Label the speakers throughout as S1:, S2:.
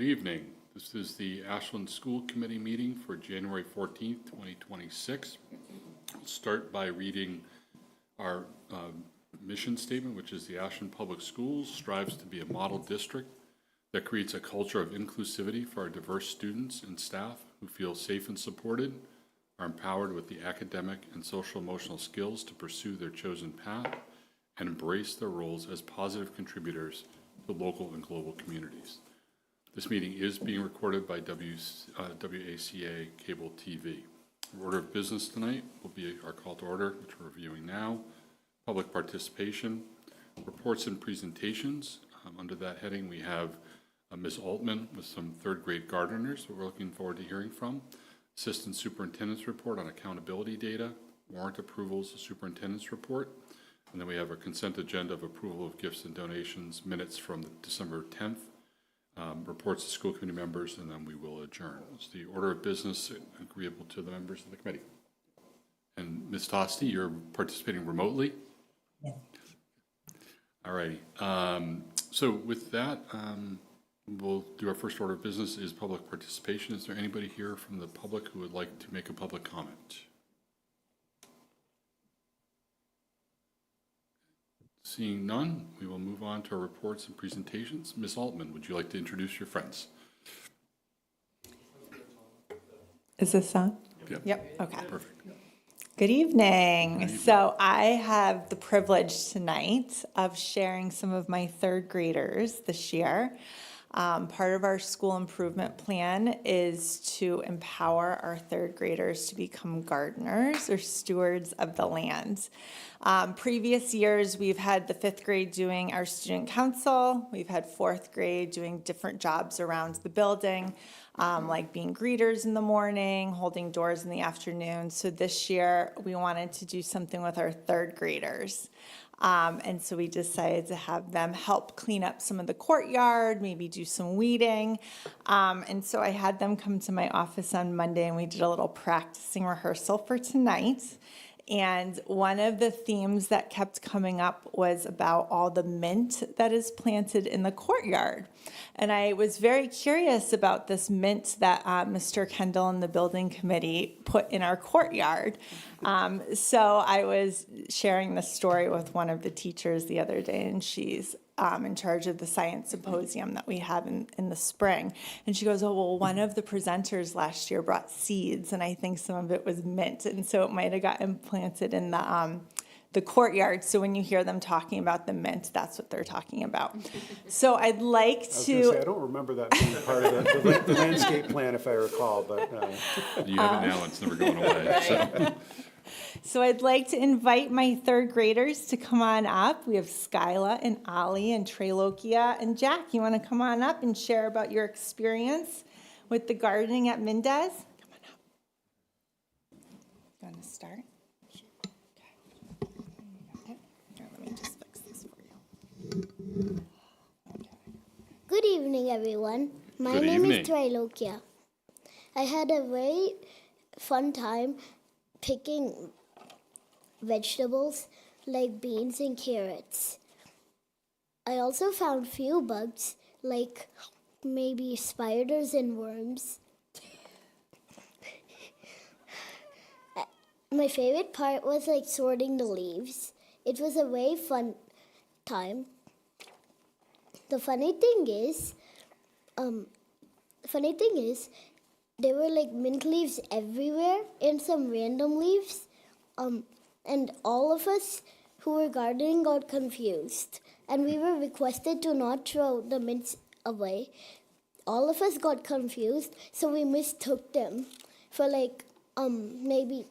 S1: evening. This is the Ashland School Committee meeting for January 14th, 2026. I'll start by reading our mission statement, which is the Ashland Public Schools strives to be a model district that creates a culture of inclusivity for our diverse students and staff who feel safe and supported, are empowered with the academic and social emotional skills to pursue their chosen path, and embrace their roles as positive contributors to local and global communities. This meeting is being recorded by WACA Cable TV. Our order of business tonight will be our call to order, which we're reviewing now, public participation, reports and presentations. Under that heading, we have Ms. Altman with some third grade gardeners that we're looking forward to hearing from, Assistant Superintendent's report on accountability data, warrant approvals, superintendent's report, and then we have a consent agenda of approval of gifts and donations, minutes from December 10th, reports to school committee members, and then we will adjourn. It's the order of business agreeable to the members of the committee. And Ms. Tosti, you're participating remotely?
S2: Yeah.
S1: All righty. So with that, we'll do our first order of business is public participation. Is there anybody here from the public who would like to make a public comment? Seeing none, we will move on to our reports and presentations. Ms. Altman, would you like to introduce your friends?
S2: Is this on?
S1: Yep.
S2: Okay.
S1: Perfect.
S2: Good evening. So I have the privilege tonight of sharing some of my third graders this year. Part of our school improvement plan is to empower our third graders to become gardeners or stewards of the land. Previous years, we've had the fifth grade doing our student council. We've had fourth grade doing different jobs around the building, like being greeters in the morning, holding doors in the afternoon. So this year, we wanted to do something with our third graders. And so we decided to have them help clean up some of the courtyard, maybe do some weeding. And so I had them come to my office on Monday and we did a little practicing rehearsal for tonight. And one of the themes that kept coming up was about all the mint that is planted in the courtyard. And I was very curious about this mint that Mr. Kendall and the building committee put in our courtyard. So I was sharing this story with one of the teachers the other day, and she's in charge of the science symposium that we have in the spring. And she goes, oh, well, one of the presenters last year brought seeds, and I think some of it was mint. And so it might have gotten planted in the courtyard. So when you hear them talking about the mint, that's what they're talking about. So I'd like to...
S3: I don't remember that being part of the landscape plan, if I recall, but...
S1: You have it now, it's never going away.
S2: So I'd like to invite my third graders to come on up. We have Skyla and Ollie and Traylokia and Jack. You want to come on up and share about your experience with the gardening at Mendez? Come on up. You want to start? Okay. Here, let me just fix this for you. Okay.
S4: Good evening, everyone. My
S1: Good
S4: name
S1: evening.
S4: is Traylokia. I had a very fun time picking vegetables like beans and carrots. I also found few bugs like maybe spiders and worms. My favorite part was like sorting the leaves. It was a very fun time. The funny thing is, there were like mint leaves everywhere and some random leaves. And all of us who were gardening got confused. And we were requested to not throw the mints away. All of us got confused, so we mistook them for like maybe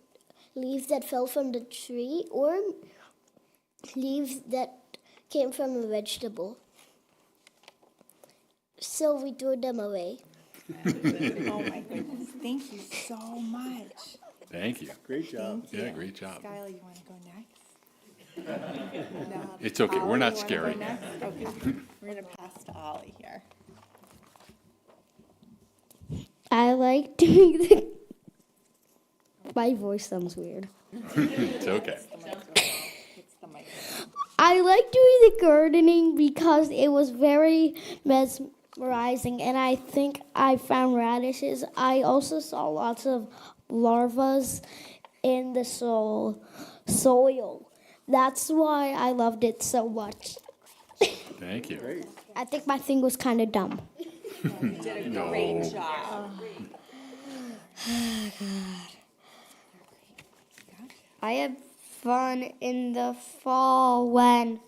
S4: leaves that fell from the tree or leaves that came from a vegetable. So we threw them away.
S2: Oh my goodness. Thank you so much.
S1: Thank you.
S3: Great job.
S2: Thank you.
S1: Yeah, great job.
S2: Skyla, you want to go next? No.
S1: It's okay, we're
S2: Ollie,
S1: not
S2: you wanna
S1: scary.
S2: go next? Okay. We're going to pass to Ollie here.
S4: I like doing the... My voice sounds weird.
S1: It's okay.
S2: It's the microphone.
S4: I like doing the gardening because it was very rising, and I think I found radishes. I also saw lots of larvas in the soil. That's why I loved it so much.
S1: Thank you.
S4: I think my thing was kind of dumb.
S2: Did a great job.
S4: I had fun in the fall when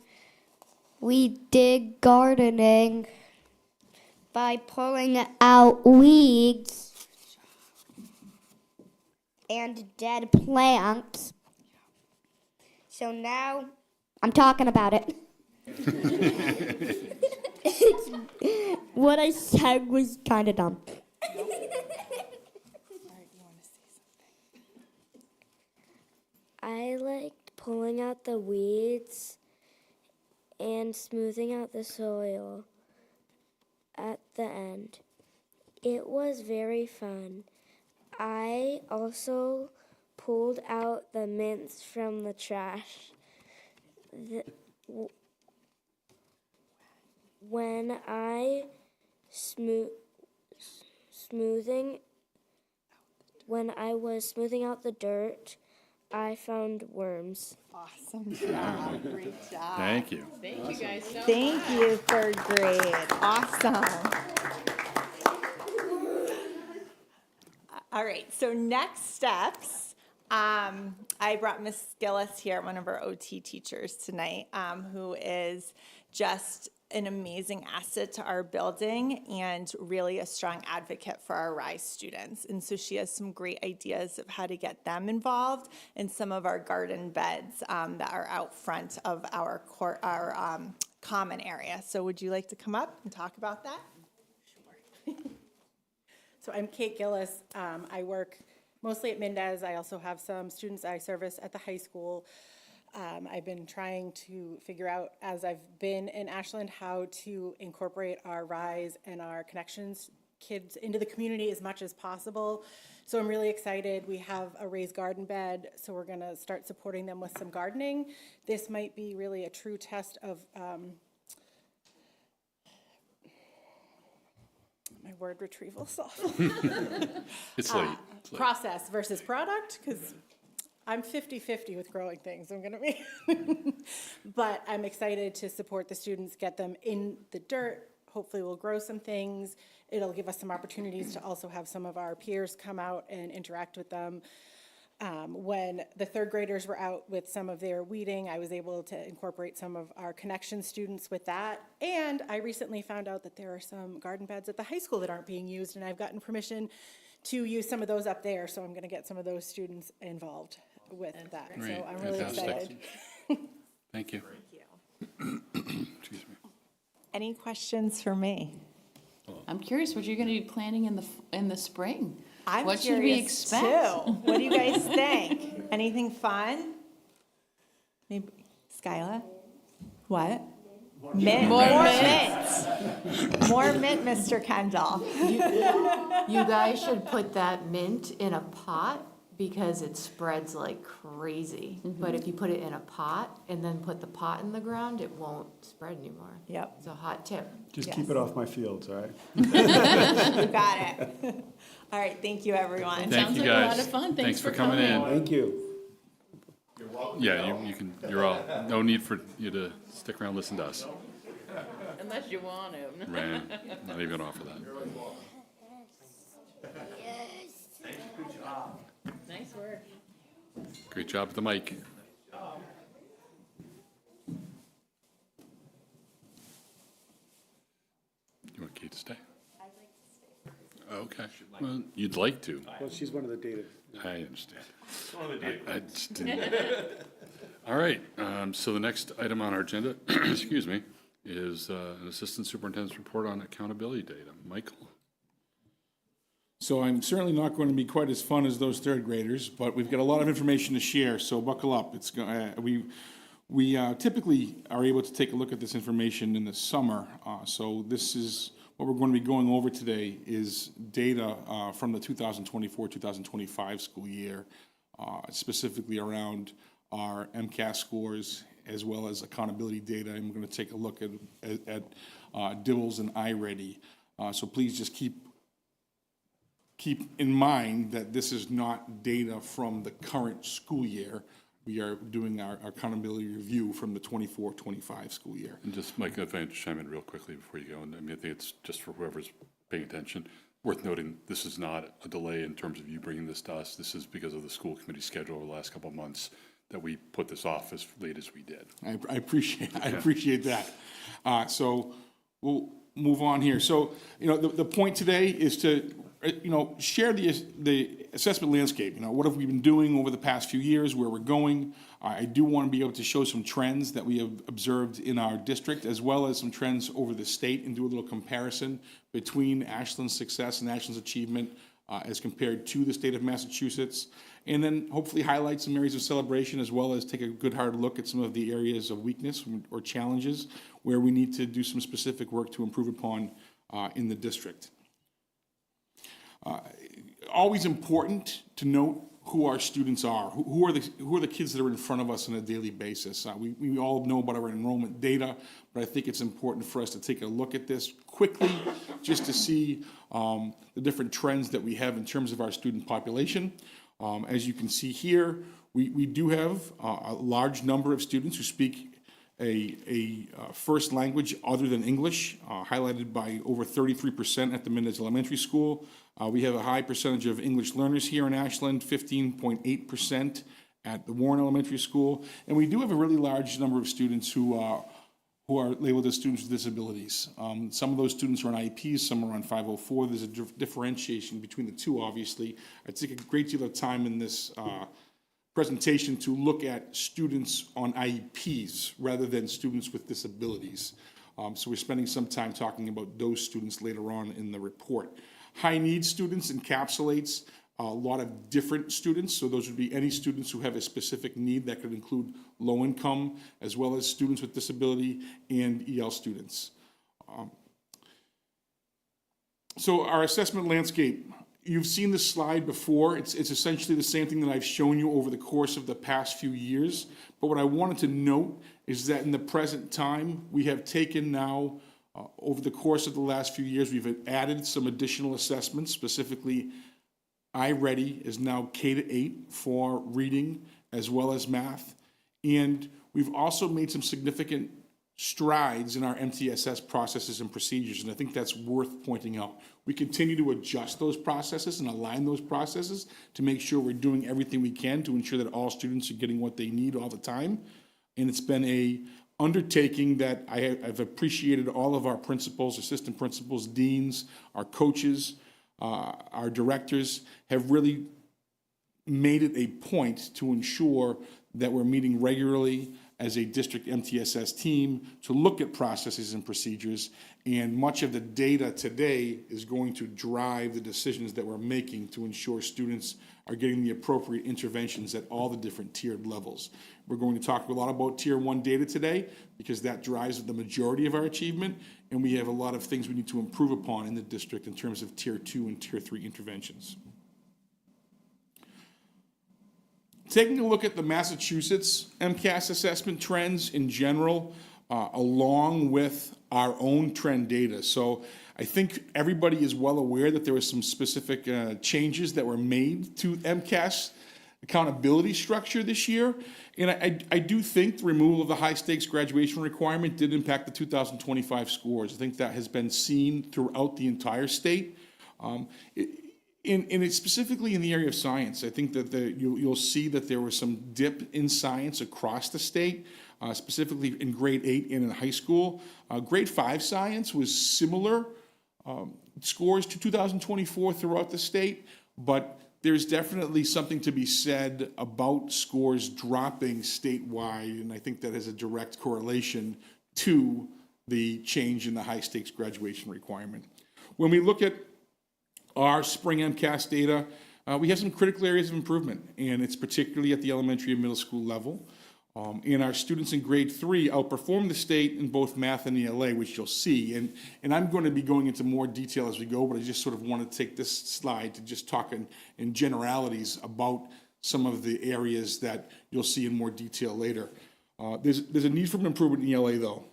S4: we did gardening by pulling out weeds and dead plants. So now I'm talking about it. What I said was kind of dumb. I liked pulling out the weeds and smoothing out the soil at the end. It was very fun. I also pulled out the mints from the trash. When I when I was smoothing out the dirt, I found worms.
S2: Awesome job. Great job.
S1: Thank you.
S5: Thank you guys so much.
S2: Thank you, third grade. Awesome. All right, so next steps. I brought Miss Gillis here, one of our OT teachers tonight, who is just an amazing asset to our building and really a strong advocate for our RISE students. And so she has some great ideas of how to get them involved in some of our garden beds that are out front of our common area. So would you like to come up and talk about that?
S6: So I'm Kate Gillis. I work mostly at Mendez. I also have some students I service at the high school. I've been trying to figure out, as I've been in Ashland, how to incorporate our RISE and our Connections kids into the community as much as possible. So I'm really excited. We have a raised garden bed, so we're going to start supporting them with some gardening. This might be really a true test of my word retrieval is awful.
S1: It's late. It's late.
S6: Process versus product, because I'm 50-50 with growing things. I'm gonna be, but I'm excited to support the students, get them in the dirt. Hopefully we'll grow some things. It'll give us some opportunities to also have some of our peers come out and interact with them. When the third graders were out with some of their weeding, I was able to incorporate some of our connection students with that. And I recently found out that there are some garden beds at the high school that aren't being used, and I've gotten permission to use some of those up there, so I'm gonna get some of those students involved with that.
S1: Great,
S6: So I'm really
S1: fantastic.
S6: excited.
S1: Thank you. Excuse me.
S2: Any questions for me?
S5: I'm curious what you're going to be planning in the spring.
S2: I'm
S5: What should we
S2: curious,
S5: expect?
S2: too. What do you guys think? Anything fun? Maybe Skyla? What? Mint.
S5: More
S2: mint. More mint, Mr. Kendall.
S7: You guys should put that mint in a pot because it spreads like crazy. But if you put it in a pot and then put the pot in the ground, it won't spread anymore.
S2: Yep,
S7: It's a hot tip.
S3: Just
S2: Yes.
S3: keep it off my fields, all right?
S2: you got it. All right, thank you, everyone.
S1: Thank
S5: Sounds
S1: you,
S5: like a
S1: guys.
S5: lot of fun.
S1: Thanks for coming in.
S3: Thank you.
S1: Yeah, you can, you're all, no need for you to stick around and listen to us.
S5: Unless you want to.
S1: Right, not even offer that.
S5: Nice work.
S1: Great job with the mic. You want Kate to stay? I'd like to stay. Okay, well, you'd like to.
S3: Well, she's one of the data.
S1: I understand. I just didn't. All right, so the next item on our agenda, excuse me, is an assistant superintendent's report on accountability data. Michael?
S8: So I'm certainly not going to be quite as fun as those third graders, but we've got a lot of information to share, so buckle up. We typically are able to take a look at this information in the summer, so this is what we're going to be going over today is data from the 2024-2025 school year, specifically around our MCAS scores as well as accountability data, and we're going to take a look at DIBELS and iReady. So please just keep in mind that this is not data from the current school year. We are doing our accountability review from the 24-25 school year.
S1: And just, Mike, if I can chime in real quickly before you go, and I mean, I think it's just for whoever's paying attention, worth noting, this is not a delay in terms of you bringing this to us. This is because of the school committee schedule over the last couple of months that we put this off as late as we did.
S8: I appreciate that. So we'll move on here. So, the point today is to, share the assessment landscape. What have we been doing over the past few years, where we're going. I do want to be able to show some trends that we have observed in our district, as well as some trends over the state, and do a little comparison between Ashland's success and Ashland's achievement as compared to the state of Massachusetts. And then hopefully highlight some areas of celebration, as well as take a good hard look at some of the areas of weakness or challenges where we need to do some specific work to improve upon in the district. Always important to note who our students are, who are the kids that are in front of us on a daily basis. We all know about our enrollment data, but I think it's important for us to take a look at this quickly just to see the different trends that we have in terms of our student population. As you can see here, we do have a large number of students who speak a first language other than English, highlighted by over 33% at the Mendez Elementary School. We have a high percentage of English learners here in Ashland, 15.8% at the Warren Elementary School. And we do have a really large number of students who are labeled as students with disabilities. Some of those students are on IEPs, some are on 504. There's a differentiation between the two, obviously. I take a great deal of time in this presentation to look at students on IEPs rather than students with disabilities. So we're spending some time talking about those students later on in the report. High needs students encapsulates a lot of different students. So those would be any students who have a specific need that could include low income, as well as students with disability and EL students. So our assessment landscape, you've seen this slide before. It's essentially the same thing that I've shown you over the course of the past few years. But what I wanted to note is that in the present time, we have taken now, over the course of the last few years, we've added some additional assessments. Specifically, iReady is now K-8 for reading as well as math. And we've also made some significant strides in our MTSS processes and procedures, and I think that's worth pointing out. We continue to adjust those processes and align those processes to make sure we're doing everything we can to ensure that all students are getting what they need all the time. And it's been a undertaking that I've appreciated all of our principals, assistant principals, deans, our coaches, our directors have really made it a point to ensure that we're meeting regularly as a district MTSS team to look at processes and procedures, and much of the data today is going to drive the decisions that we're making to ensure students are getting the appropriate interventions at all the different tiered levels. We're going to talk a lot about Tier 1 data today because that drives the majority of our achievement, and we have a lot of things we need to improve upon in the district in terms of Tier 2 and Tier 3 interventions. Taking a look at the Massachusetts MCAS assessment trends in general, along with our own trend data. So I think everybody is well aware that there were some specific changes that were made to MCAS accountability structure this year. And I do think the removal of the high stakes graduation requirement did impact the 2025 scores. I think that has been seen throughout the entire state. And it's specifically in the area of science. I think that you'll see that there was some dip in science across the state, specifically in grade 8 and in high school. Grade 5 science was similar scores to 2024 throughout the state, but there's definitely something to be said about scores dropping statewide, and I think that has a direct correlation to the change in the high stakes graduation requirement. When we look at our spring MCAS data, we have some critical areas of improvement, and it's particularly at the elementary and middle school level. And our students in grade 3 outperformed the state in both math and ELA, which you'll see. And I'm going to be going into more detail as we go, but I just sort of want to take this slide to just talk in generalities about some of the areas that you'll see in more detail later. There's a need for improvement in ELA, though.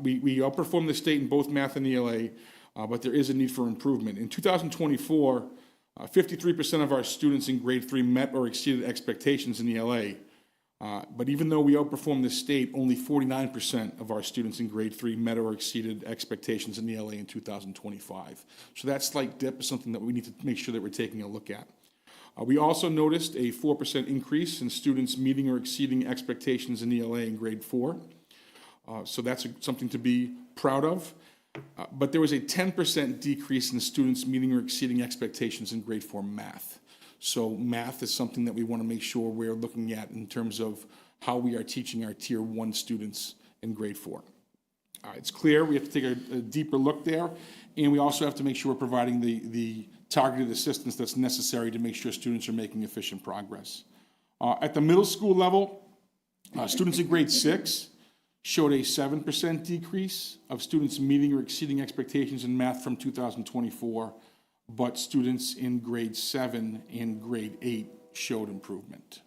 S8: We outperform the state in both math and ELA, but there is a need for improvement. In 2024, 53% of our students in grade 3 met or exceeded expectations in ELA. But even though we outperformed the state, only 49% of our students in grade 3 met or exceeded expectations in ELA in 2025. So that slight dip is something that we need to make sure that we're taking a look at. We also noticed a 4% increase in students meeting or exceeding expectations in ELA in grade 4. So that's something to be proud of. But there was a 10% decrease in students meeting or exceeding expectations in grade 4 math. So math is something that we want to make sure we're looking at in terms of how we are teaching our tier 1 students in grade 4. It's clear we have to take a deeper look there, and we also have to make sure we're providing the targeted assistance that's necessary to make sure students are making efficient progress. At the middle school level, students in grade 6 showed a 7% decrease of students meeting or exceeding expectations in math from 2024, but students in grade 7 and grade 8 showed improvement.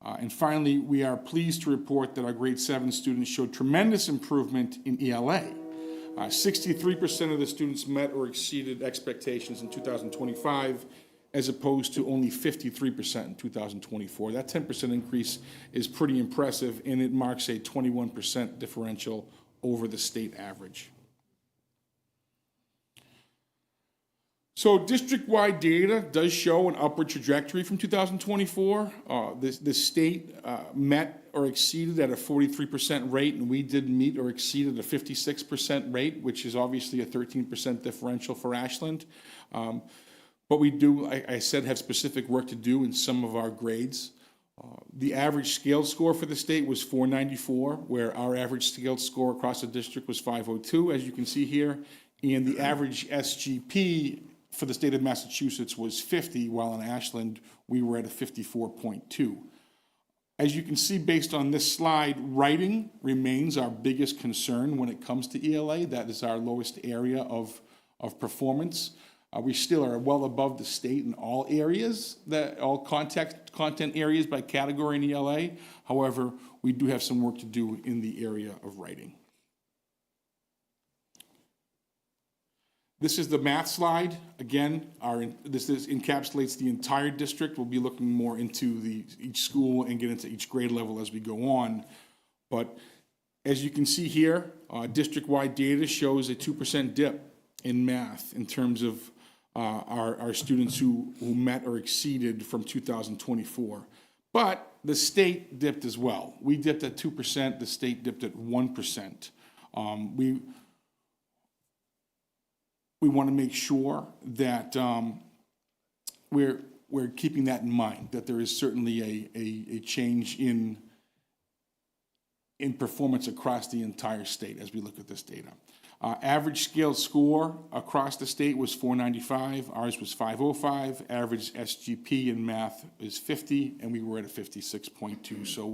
S8: And finally, we are pleased to report that our grade 7 students showed tremendous improvement in ELA. 63% of the students met or exceeded expectations in 2025, as opposed to only 53% in 2024. That 10% increase is pretty impressive, and it marks a 21% differential over the state average. So district-wide data does show an upward trajectory from 2024. The state met or exceeded at a 43% rate, and we did meet or exceed at a 56% rate, which is obviously a 13% differential for Ashland. But we do, I said, have specific work to do in some of our grades. The average scaled score for the state was 494, where our average scaled score across the district was 502, as you can see here. And the average SGP for the state of Massachusetts was 50, while in Ashland, we were at a 54.2. As you can see, based on this slide, writing remains our biggest concern when it comes to ELA. That is our lowest area of performance. We still are well above the state in all areas, all content areas by category in ELA. However, we do have some work to do in the area of writing. This is the math slide. Again, this encapsulates the entire district. We'll be looking more into each school and get into each grade level as we go on. But as you can see here, district-wide data shows a 2% dip in math in terms of our students who met or exceeded from 2024. But the state dipped as well. We dipped at 2%, the state dipped at 1%. We want to make sure that we're keeping that in mind, that there is certainly a change in performance across the entire state as we look at this data. Average scaled score across the state was 495, ours was 505. Average SGP in math is 50, and we were at a 56.2. So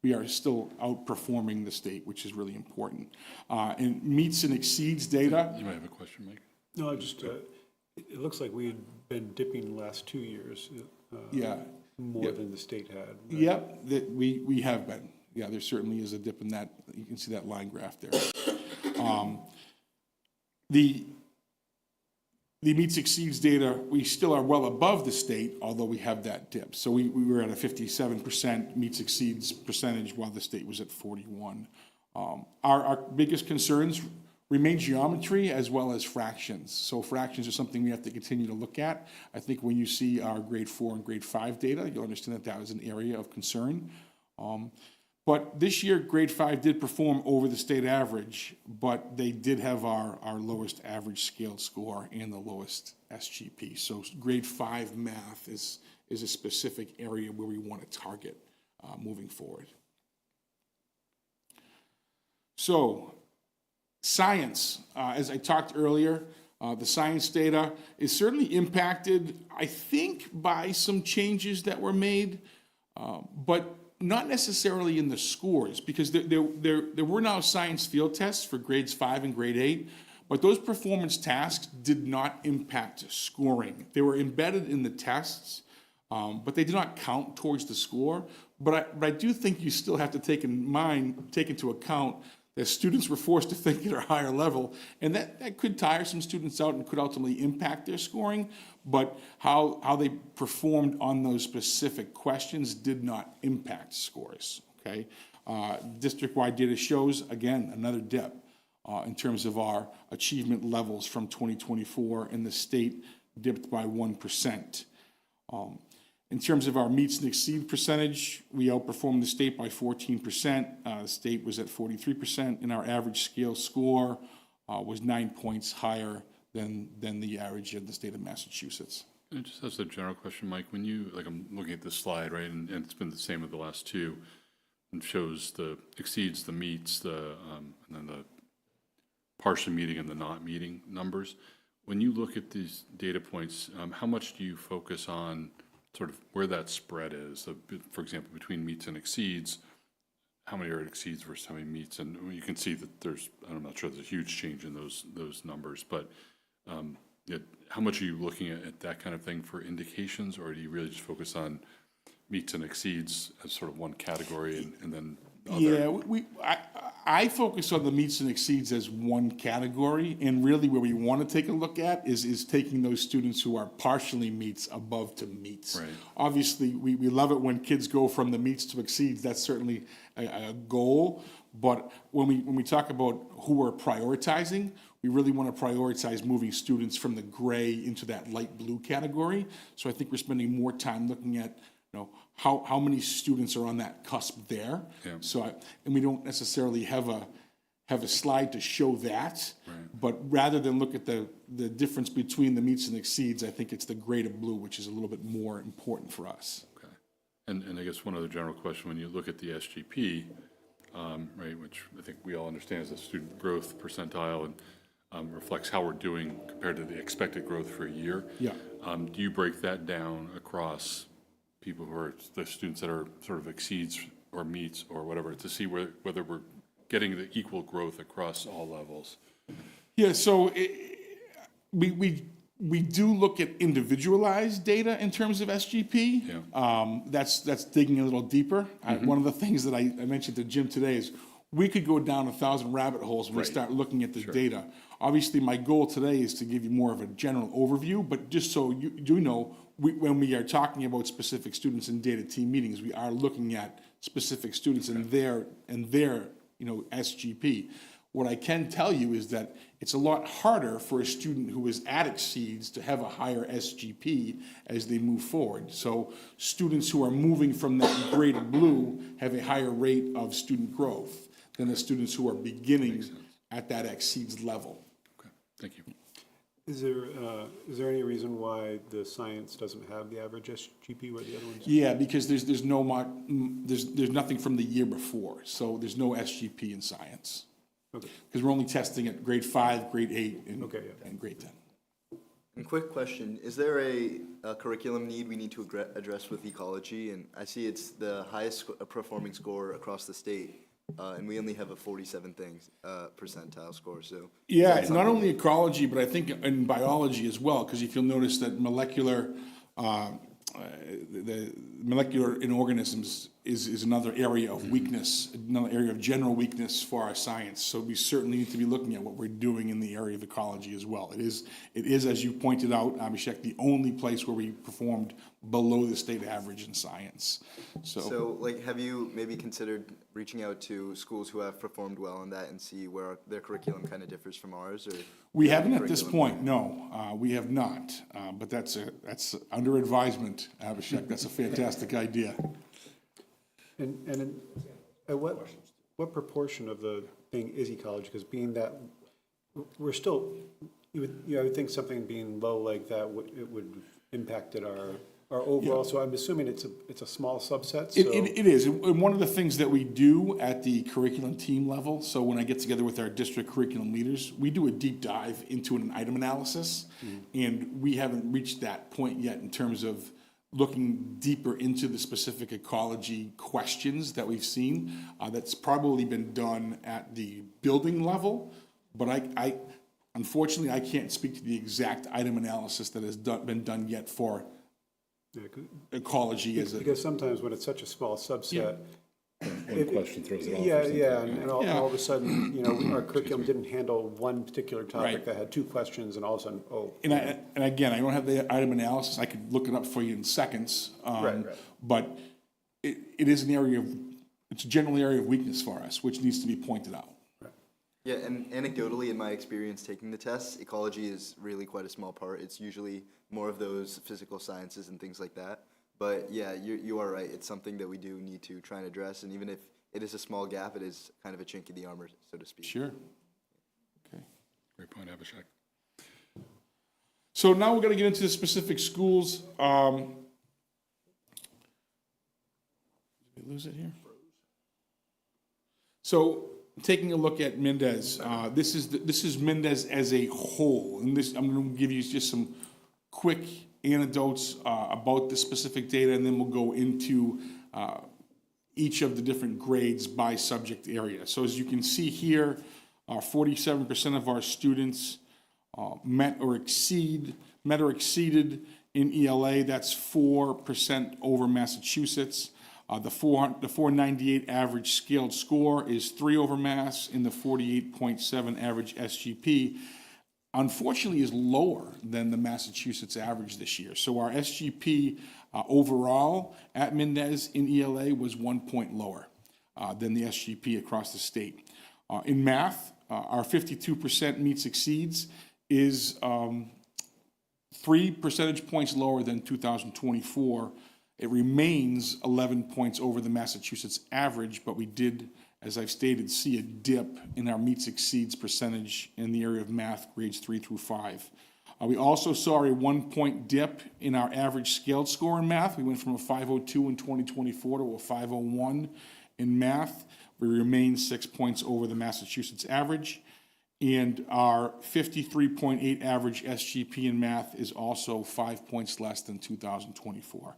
S8: we are still outperforming the state, which is really important. And meets and exceeds data.
S1: You might have a question, Mike.
S3: No, just, it looks like we had been dipping the last 2 years. More than the state had. Right?
S8: Yep, we have been. Yeah, there certainly is a dip in that. You can see that line graph there. The meets exceeds data, we still are well above the state, although we have that dip. So we were at a 57% meets exceeds percentage, while the state was at 41. Our biggest concerns remain geometry as well as fractions. So fractions are something we have to continue to look at. I think when you see our grade 4 and grade 5 data, you'll understand that that is an area of concern. But this year, grade 5 did perform over the state average, but they did have our lowest average scaled score and the lowest SGP. So grade 5 math is a specific area where we want to target moving forward. So science, as I talked earlier, the science data is certainly impacted, I think, by some changes that were made, but not necessarily in the scores, because there were now science field tests for grades 5 and grade 8, but those performance tasks did not impact scoring. They were embedded in the tests, but they do not count towards the score. But I do think you still have to take into account that students were forced to think at a higher level, and that could tire some students out and could ultimately impact their scoring, but how they performed on those specific questions did not impact scores, okay? District-wide data shows, again, another dip in terms of our achievement levels from 2024, and the state dipped by 1%. In terms of our meets and exceed percentage, we outperformed the state by 14%. The state was at 43%, and our average scale score was 9 points higher than the average of the state of Massachusetts.
S1: And just as a general question, Mike, when you, like, I'm looking at this slide, right, and it's been the same with the last two, and shows the exceeds, the meets, and then the partially meeting and the not meeting numbers. When you look at these data points, how much do you focus on sort of where that spread is? For example, between meets and exceeds, how many are exceeds versus how many meets? And you can see that I'm not sure there's a huge change in those numbers, but how much are you looking at that kind of thing for indications, or do you really just focus on meets and exceeds as sort of one category and then other?
S8: Yeah, I focus on the meets and exceeds as one category, and really where we want to take a look at is taking those students who are partially meets above to meets.
S1: Right.
S8: Obviously, we love it when kids go from the meets to exceeds. That's certainly a goal, but when we talk about who we're prioritizing, we really want to prioritize moving students from the gray into that light blue category. So I think we're spending more time looking at how many students are on that cusp there.
S1: Yeah.
S8: So and we don't necessarily have a slide to show that,
S1: Right.
S8: but rather than look at the difference between the meets and exceeds, I think it's the gray to blue, which is a little bit more important for us.
S1: Okay. And I guess one other general question, when you look at the SGP, right, which I think we all understand is a student growth percentile and reflects how we're doing compared to the expected growth for a year.
S8: Yeah.
S1: Do you break that down across people who are the students that are sort of exceeds or meets or whatever, to see whether we're getting the equal growth across all levels?
S8: Yeah, so we do look at individualized data in terms of SGP.
S1: Yeah.
S8: That's digging a little deeper. One of the things that I mentioned to Jim today is we could go down 1,000 rabbit holes when we
S1: Right.
S8: start looking at the data. Obviously, my goal today is to give you more of a general overview, but just so you do know, when we are talking about specific students in data team meetings, we are looking at specific students and their SGP. What I can tell you is that it's a lot harder for a student who is at exceeds to have a higher SGP as they move forward. So students who are moving from that gray to blue have a higher rate of student growth than the students who are beginning at that exceeds level.
S1: Okay, thank you.
S3: Is there any reason why the science doesn't have the average SGP where the other ones?
S8: Yeah, because there's nothing from the year before, so there's no SGP in science.
S3: Okay.
S8: Because we're only testing at grade 5, grade 8, and grade 10.
S9: And quick question, is there a curriculum need we need to address with ecology? And I see it's the highest performing score across the state, and we only have a 47 percentile score, so.
S8: Yeah, not only ecology, but I think in biology as well, because if you'll notice that molecular, the molecular in organisms is another area of weakness, another area of general weakness for our science. So we certainly need to be looking at what we're doing in the area of ecology as well. It is, as you pointed out, Abhishek, the only place where we performed below the state average in science.
S9: So, like, have you maybe considered reaching out to schools who have performed well in that and see where their curriculum kind of differs from ours, or?
S8: We haven't at this point, no, we have not, but that's under advisement, Abhishek. That's a fantastic idea.
S3: And what proportion of the thing is ecology? Because being that, we're still, I would think something being low like that would impact our overall, so I'm assuming it's a small subset, so.
S8: It is, and one of the things that we do at the curriculum team level, so when I get together with our district curriculum leaders, we do a deep dive into an item analysis, and we haven't reached that point yet in terms of looking deeper into the specific ecology questions that we've seen. That's probably been done at the building level, but I unfortunately, I can't speak to the exact item analysis that has been done yet for
S3: Yeah, 'cause-
S8: ecology as a,
S3: Because sometimes when it's such a small subset.
S1: One question throws it off. or
S3: Yeah,
S1: something.
S3: yeah, and all,
S8: Yeah.
S3: all of a sudden, our curriculum didn't handle one particular
S8: Right.
S3: topic that had 2 questions, and all of a sudden, oh.
S8: and again, I don't have the item analysis, I could look it up for you in seconds.
S3: Right.
S8: But it is an area of, it's a general area of weakness for us, which needs to be pointed out.
S9: Yeah, and anecdotally, in my experience taking the tests, ecology is really quite a small part. It's usually more of those physical sciences and things like that. But yeah, you are right. It's something that we do need to try and address. And even if it is a small gap, it is kind of a chink in the armor, so to speak.
S8: Sure. Okay.
S1: Great point, Abhishek.
S8: So now we're gonna get into the specific schools. Did we lose it here? So taking a look at Mendez, this is Mendez as a whole, and this, I'm gonna give you just some quick anecdotes about the specific data, and then we'll go into each of the different grades by subject area. So as you can see here, 47% of our students met or exceeded in ELA. That's 4% over Massachusetts. The 498 average scaled score is 3 over Mass, and the 48.7 average SGP, unfortunately, is lower than the Massachusetts average this year. So our SGP overall at Mendez in ELA was 1 point lower than the SGP across the state. In math, our 52% meets exceeds is 3 percentage points lower than 2024. It remains 11 points over the Massachusetts average, but we did, as I've stated, see a dip in our meets exceeds percentage in the area of math grades 3 through 5. We also saw a 1 point dip in our average scaled score in math. We went from a 502 in 2024 to a 501 in math. We remain 6 points over the Massachusetts average. And our 53.8 average SGP in math is also 5 points less than 2024.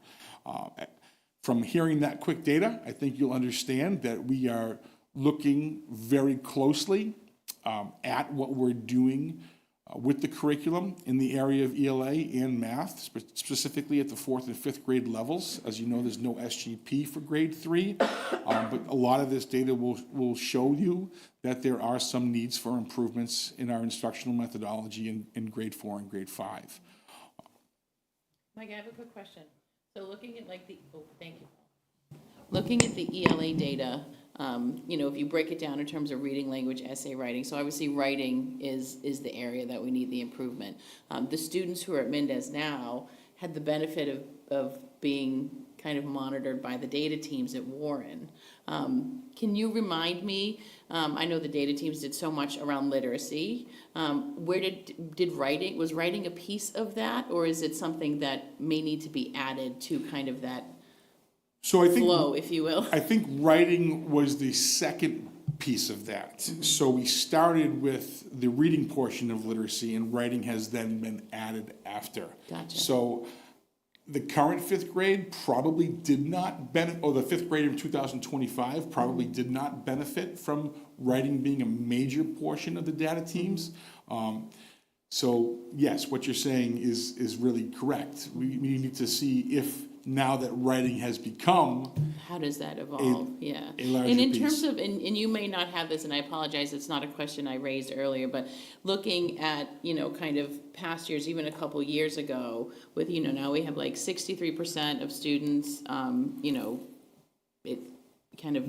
S8: From hearing that quick data, I think you'll understand that we are looking very closely at what we're doing with the curriculum in the area of ELA and math, specifically at the 4th and 5th grade levels. As you know, there's no SGP for grade 3, but a lot of this data will show you that there are some needs for improvements in our instructional methodology in grade 4 and grade 5.
S5: Mike, I have a quick question. So looking at thank you. Looking at the ELA data, if you break it down in terms of reading, language, essay writing, so obviously writing is the area that we need the improvement. The students who are at Mendez now had the benefit of being kind of monitored by the data teams at Warren. Can you remind me, I know the data teams did so much around literacy. Where was writing a piece of that, or is it something that may need to be added to kind of that
S8: So I think,
S5: flow, if you will?
S8: I think writing was the second piece of that. So we started with the reading portion of literacy, and writing has then been added after.
S5: Gotcha.
S8: So the current 5th grade probably did not benefit, or the 5th grade of 2025 probably did not benefit from writing being a major portion of the data teams. So yes, what you're saying is really correct. We need to see if, now that writing has become,
S5: How does that evolve? Yeah.
S8: a larger
S5: And in
S8: piece.
S5: terms of, and you may not have this, and I apologize, it's not a question I raised earlier, but looking at, kind of past years, even a couple years ago, with, now we have like 63% of students, it kind of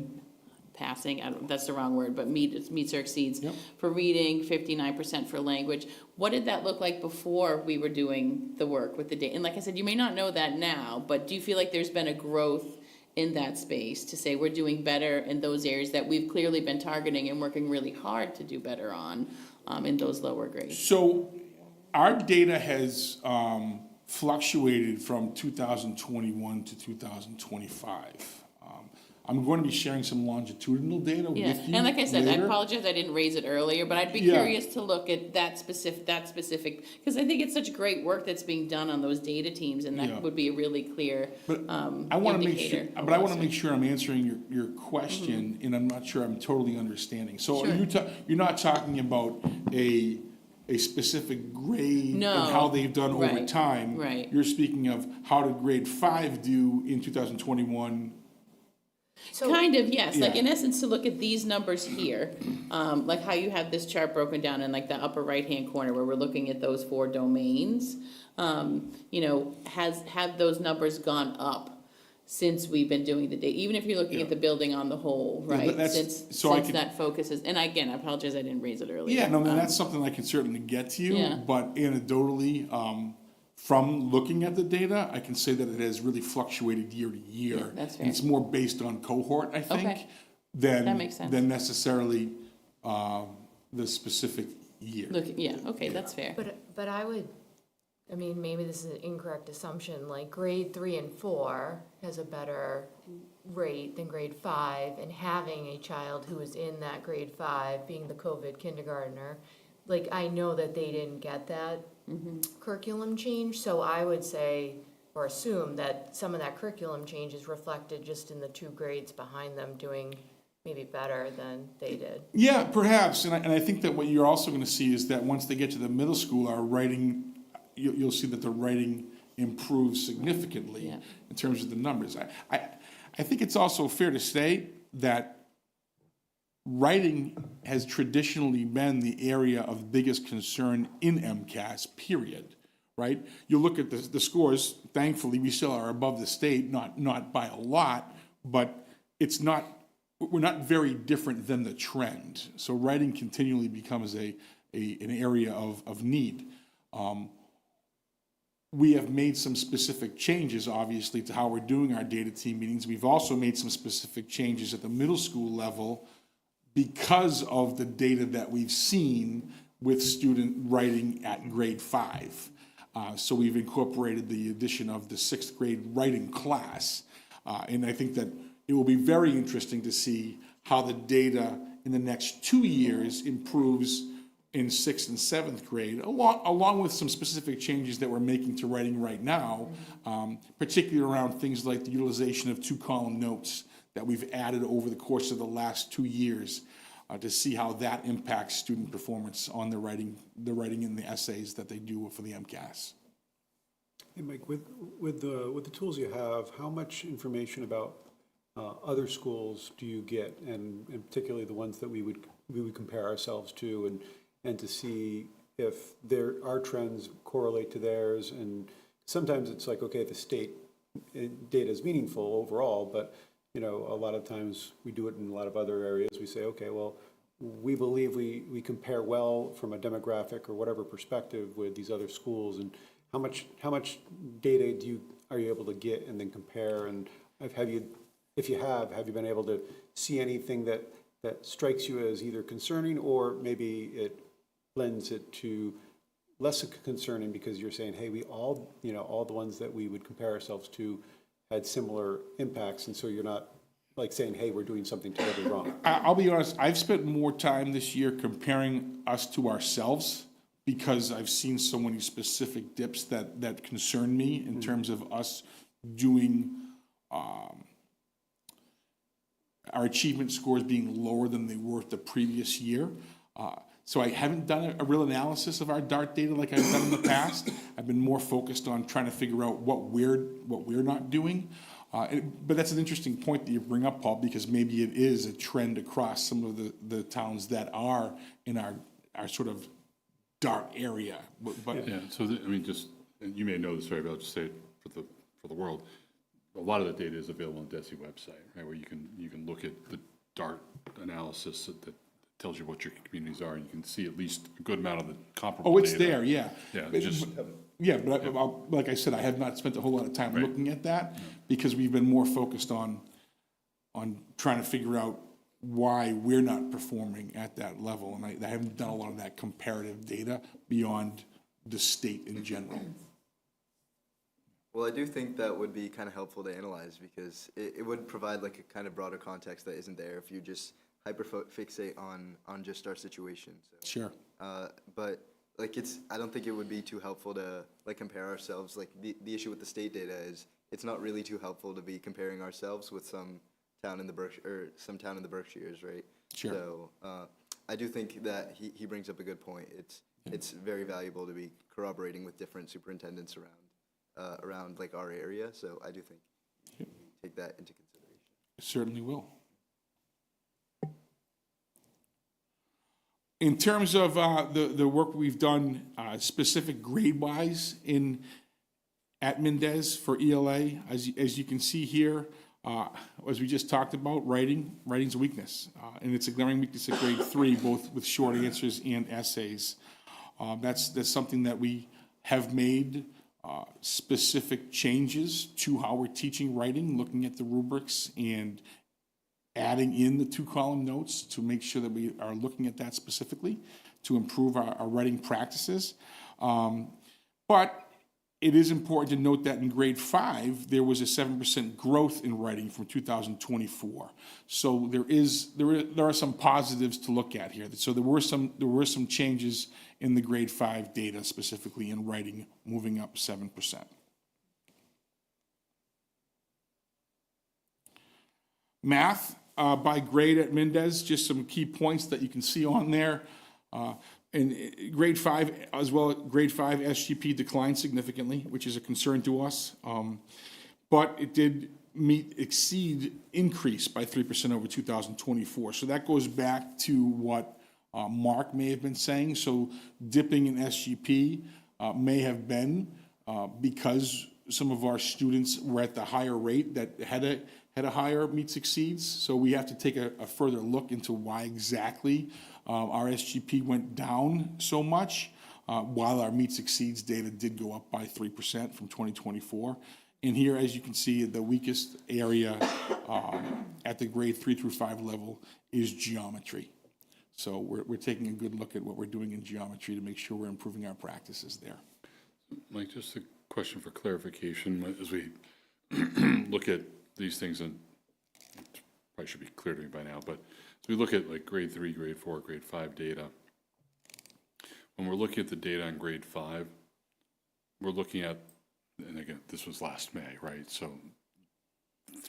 S5: passing, that's the wrong word, but meets or exceeds for reading, 59% for language. What did that look like before we were doing the work with the data? And like I said, you may not know that now, but do you feel like there's been a growth in that space to say we're doing better in those areas that we've clearly been targeting and working really hard to do better on in those lower grades?
S8: So our data has fluctuated from 2021 to 2025. I'm going to be sharing some longitudinal data with you
S5: Yeah, and like I said, I
S8: later.
S5: apologize I didn't raise it earlier, but I'd be
S8: Yeah.
S5: curious to look at that specific, because I think it's such great work that's being done on those data teams, and
S8: Yeah.
S5: that would be a really clear
S8: I want to make sure,
S5: indicator of
S8: but I want
S5: what's-
S8: to make sure I'm answering your question, and I'm not sure I'm totally understanding. So
S5: Sure.
S8: you're not talking about a a specific grade and
S5: No,
S8: how they've done over
S5: right,
S8: time.
S5: right.
S8: You're speaking of how did grade 5 do in 2021?
S7: So,
S5: Kind of, yes, like
S8: Yeah.
S5: in essence, to look at these numbers here, like how you have this chart broken down in like the upper right-hand corner where we're looking at those 4 domains. You know, have those numbers gone up since we've been doing the data, even if you're looking at the building on the whole,
S8: Yeah,
S5: right?
S8: that's-
S5: Since
S8: so I
S5: since
S8: could-
S5: that focuses, and again, I apologize, I didn't raise it earlier.
S8: Yeah, no, that's something I can certainly get to you,
S5: Yeah.
S8: but anecdotally, from looking at the data, I can say that it has really fluctuated year to year.
S5: Yeah, that's
S8: And it's more based on cohort, I think,
S5: Okay.
S8: than,
S5: That makes sense.
S8: than necessarily the specific year.
S5: Look, yeah, okay, that's fair.
S7: but I would, I mean, maybe this is an incorrect assumption, like grade 3 and 4 has a better rate than grade 5, and having a child who is in that grade 5, being the COVID kindergartner, like, I know that they didn't get that curriculum change, so I would say, or assume that some of that curriculum change is reflected just in the 2 grades behind them doing maybe better than they did.
S8: Yeah, perhaps, and I think that what you're also gonna see is that once they get to the middle school, our writing, you'll see that the writing improves significantly
S5: Yeah.
S8: in terms of the numbers. I think it's also fair to say that writing has traditionally been the area of biggest concern in MCAS, period, right? You look at the scores, thankfully, we still are above the state, not by a lot, but it's not, we're not very different than the trend. So writing continually becomes an area of need. We have made some specific changes, obviously, to how we're doing our data team meetings. We've also made some specific changes at the middle school level because of the data that we've seen with student writing at grade 5. So we've incorporated the addition of the 6th grade writing class. And I think that it will be very interesting to see how the data in the next 2 years improves in 6th and 7th grade, along with some specific changes that we're making to writing right now, particularly around things like the utilization of 2-column notes that we've added over the course of the last 2 years to see how that impacts student performance on the writing and the essays that they do for the MCAS.
S3: Hey, Mike, with the tools you have, how much information about other schools do you get, and particularly the ones that we would compare ourselves to, and to see if our trends correlate to theirs? And sometimes it's like, okay, the state data is meaningful overall, but a lot of times we do it in a lot of other areas. We say, okay, well, we believe we compare well from a demographic or whatever perspective with these other schools, and how much data are you able to get and then compare? And have you been able to see anything that strikes you as either concerning, or maybe it lends it to less concerning because you're saying, hey, we all the ones that we would compare ourselves to had similar impacts, and so you're not like saying, hey, we're doing something totally wrong.
S8: I'll be honest, I've spent more time this year comparing us to ourselves because I've seen so many specific dips that concern me in terms of us doing our achievement scores being lower than they were the previous year. So I haven't done a real analysis of our DART data like I've done in the past. I've been more focused on trying to figure out what we're not doing. But that's an interesting point that you bring up, Paul, because maybe it is a trend across some of the towns that are in our sort of DART area. But
S1: Yeah, so, and you may know this, right, but I'll just say it for the world. A lot of the data is available on the DESE website, right, where you can look at the DART analysis that tells you what your communities are, and you can see at least a good amount of the comparable data.
S8: it's there, yeah.
S1: Yeah,
S8: But-
S1: just,
S8: Yeah, but like I said, I have not spent a whole lot of time looking at that because we've been more focused on trying to figure out why we're not performing at that level. And I haven't done a lot of that comparative data beyond the state in general.
S9: Well, I do think that would be kind of helpful to analyze because it would provide like a kind of broader context that isn't there if you just hyperfixate on just our situation. So,
S8: Sure.
S9: but like I don't think it would be too helpful to like compare ourselves. Like the issue with the state data is it's not really too helpful to be comparing ourselves with some town in the Berkshires, right?
S8: Sure.
S9: So I do think that he brings up a good point. it's very valuable to be corroborating with different superintendents around like our area. So I do think you take that into consideration.
S8: Certainly will. In terms of the work we've done specific grade-wise at Mendez for ELA, as you can see here, as we just talked about, writing's a weakness. And it's a glaring weakness at grade 3, both with short answers and essays. That's something that we have made specific changes to how we're teaching writing, looking at the rubrics and adding in the 2-column notes to make sure that we are looking at that specifically to improve our writing practices. But it is important to note that in grade 5, there was a 7% growth in writing from 2024. So there are some positives to look at here. So there were some changes in the grade 5 data, specifically in writing, moving up 7%. Math by grade at Mendez, just some key points that you can see on there. In grade 5, as well, grade 5 SGP declined significantly, which is a concern to us. But it did increase by 3% over 2024. So that goes back to what Mark may have been saying. So dipping in SGP may have been because some of our students were at the higher rate that had a higher meets exceeds. So we have to take a further look into why exactly our SGP went down so much, while our meets exceeds data did go up by 3% from 2024. And here, as you can see, the weakest area at the grade 3 through 5 level is geometry. So we're taking a good look at what we're doing in geometry to make sure we're improving our practices there.
S1: Mike, just a question for clarification. As we look at these things, and it probably should be clear to me by now, but as we look at like grade 3, grade 4, grade 5 data, when we're looking at the data on grade 5, we're looking at, and again, this was last May, right? So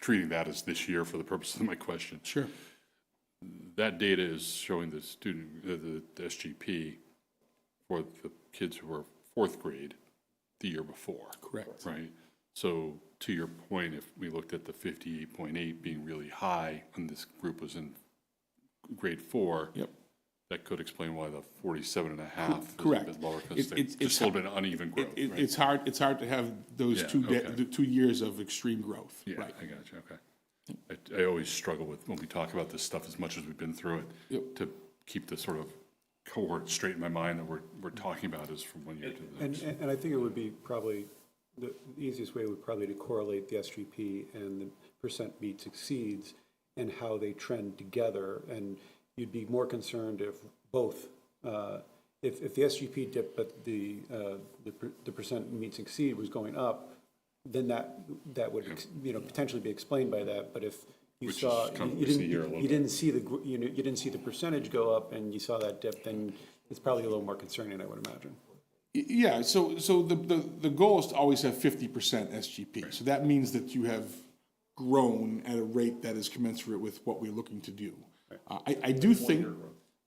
S1: treating that as this year for the purposes of my question.
S8: Sure.
S1: That data is showing the student, the SGP for the kids who were 4th grade the year before.
S8: Correct.
S1: Right? So to your point, if we looked at the 58.8 being really high when this group was in grade 4,
S8: Yep.
S1: that could explain why the 47.5 is
S8: Correct.
S1: a bit lower, because
S8: It's
S1: just a little bit of uneven growth, right?
S8: It's hard to have those
S1: Yeah,
S8: the 2 years of extreme growth.
S1: Yeah,
S8: Right.
S1: I got you, okay. I always struggle with, when we talk about this stuff, as much as we've been through it,
S8: Yep.
S1: to keep the sort of cohort straight in my mind that we're talking about is from one year to the next.
S3: And I think it would be probably, the easiest way would probably to correlate the SGP and the percent meets exceeds and how they trend together. And you'd be more concerned if both, if the SGP dipped but the percent meets exceed was going up, then that would, potentially be explained by that. But if you
S1: Which
S3: saw,
S1: is kind of
S3: you
S1: what we see here a little
S3: you didn't see you didn't see the percentage go up and you saw that dip, then it's probably a little more concerning, I would imagine.
S8: Yeah, so the goal is to always have 50% SGP. So that means that you have grown at a rate that is commensurate with what we're looking to do. I do think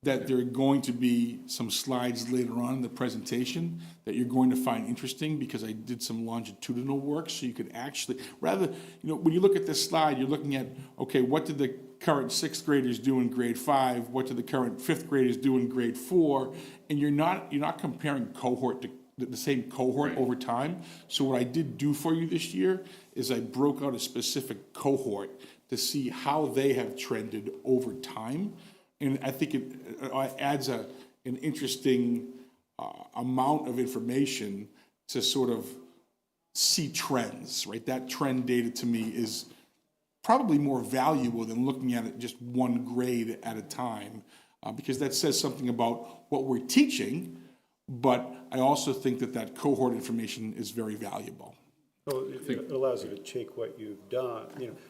S8: that there are going to be some slides later on in the presentation that you're going to find interesting, because I did some longitudinal work, so you could actually, rather, when you look at this slide, you're looking at, okay, what did the current 6th graders do in grade 5? What did the current 5th graders do in grade 4? And you're not comparing cohort to the same cohort over time. So what I did do for you this year is I broke out a specific cohort to see how they have trended over time. And I think it adds an interesting amount of information to sort of see trends, right? That trend data to me is probably more valuable than looking at it just one grade at a time, because that says something about what we're teaching, but I also think that cohort information is very valuable.
S3: Well, it allows you to take what you've done,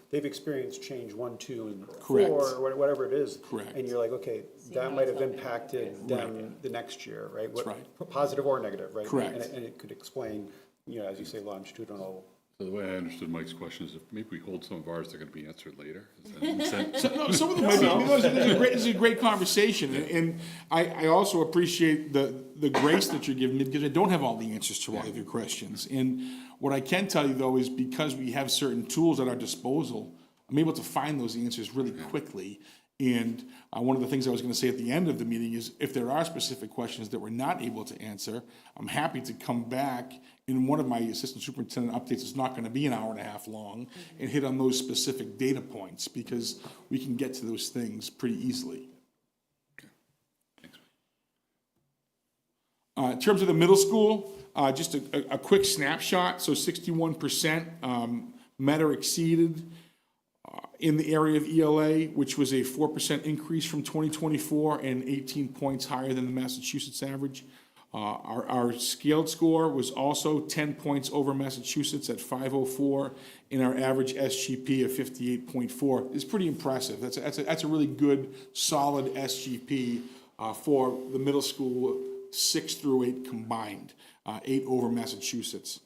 S3: they've experienced change 1, 2, and 4,
S8: Correct.
S3: or whatever it is.
S8: Correct.
S3: And you're like, okay, that might have impacted them the next year, right?
S8: That's right.
S3: Positive or negative, right?
S8: Correct.
S3: And it could explain, as you say, longitudinal
S1: So the way I understood Mike's question is if maybe we hold some of ours, they're going to be answered later. Is that-
S8: No, some of them might be, this is a great conversation, and I also appreciate the grace that you're giving me, because I don't have all the answers to all of your questions. And what I can tell you, though, is because we have certain tools at our disposal, I'm able to find those answers really quickly. And one of the things I was gonna say at the end of the meeting is, if there are specific questions that we're not able to answer, I'm happy to come back in one of my assistant superintendent updates. It's not gonna be an hour and a half long, and hit on those specific data points, because we can get to those things pretty easily. In terms of the middle school, just a quick snapshot. So 61% met or exceeded in the area of ELA, which was a 4% increase from 2024 and 18 points higher than the Massachusetts average. Our scaled score was also 10 points over Massachusetts at 504, and our average SGP of 58.4 is pretty impressive. That's a really good, solid SGP for the middle school 6 through 8 combined, 8 over Massachusetts.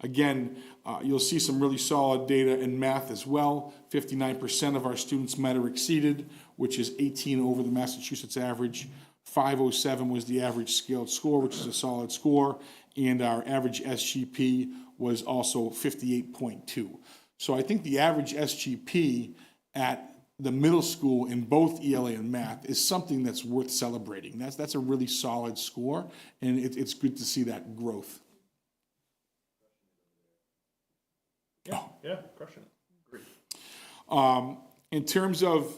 S8: Again, you'll see some really solid data in math as well. 59% of our students met or exceeded, which is 18 over the Massachusetts average. 507 was the average scaled score, which is a solid score, and our average SGP was also 58.2. So I think the average SGP at the middle school in both ELA and math is something that's worth celebrating. That's a really solid score, and it's good to see that growth.
S10: Yeah, crushing it. Great.
S8: In terms of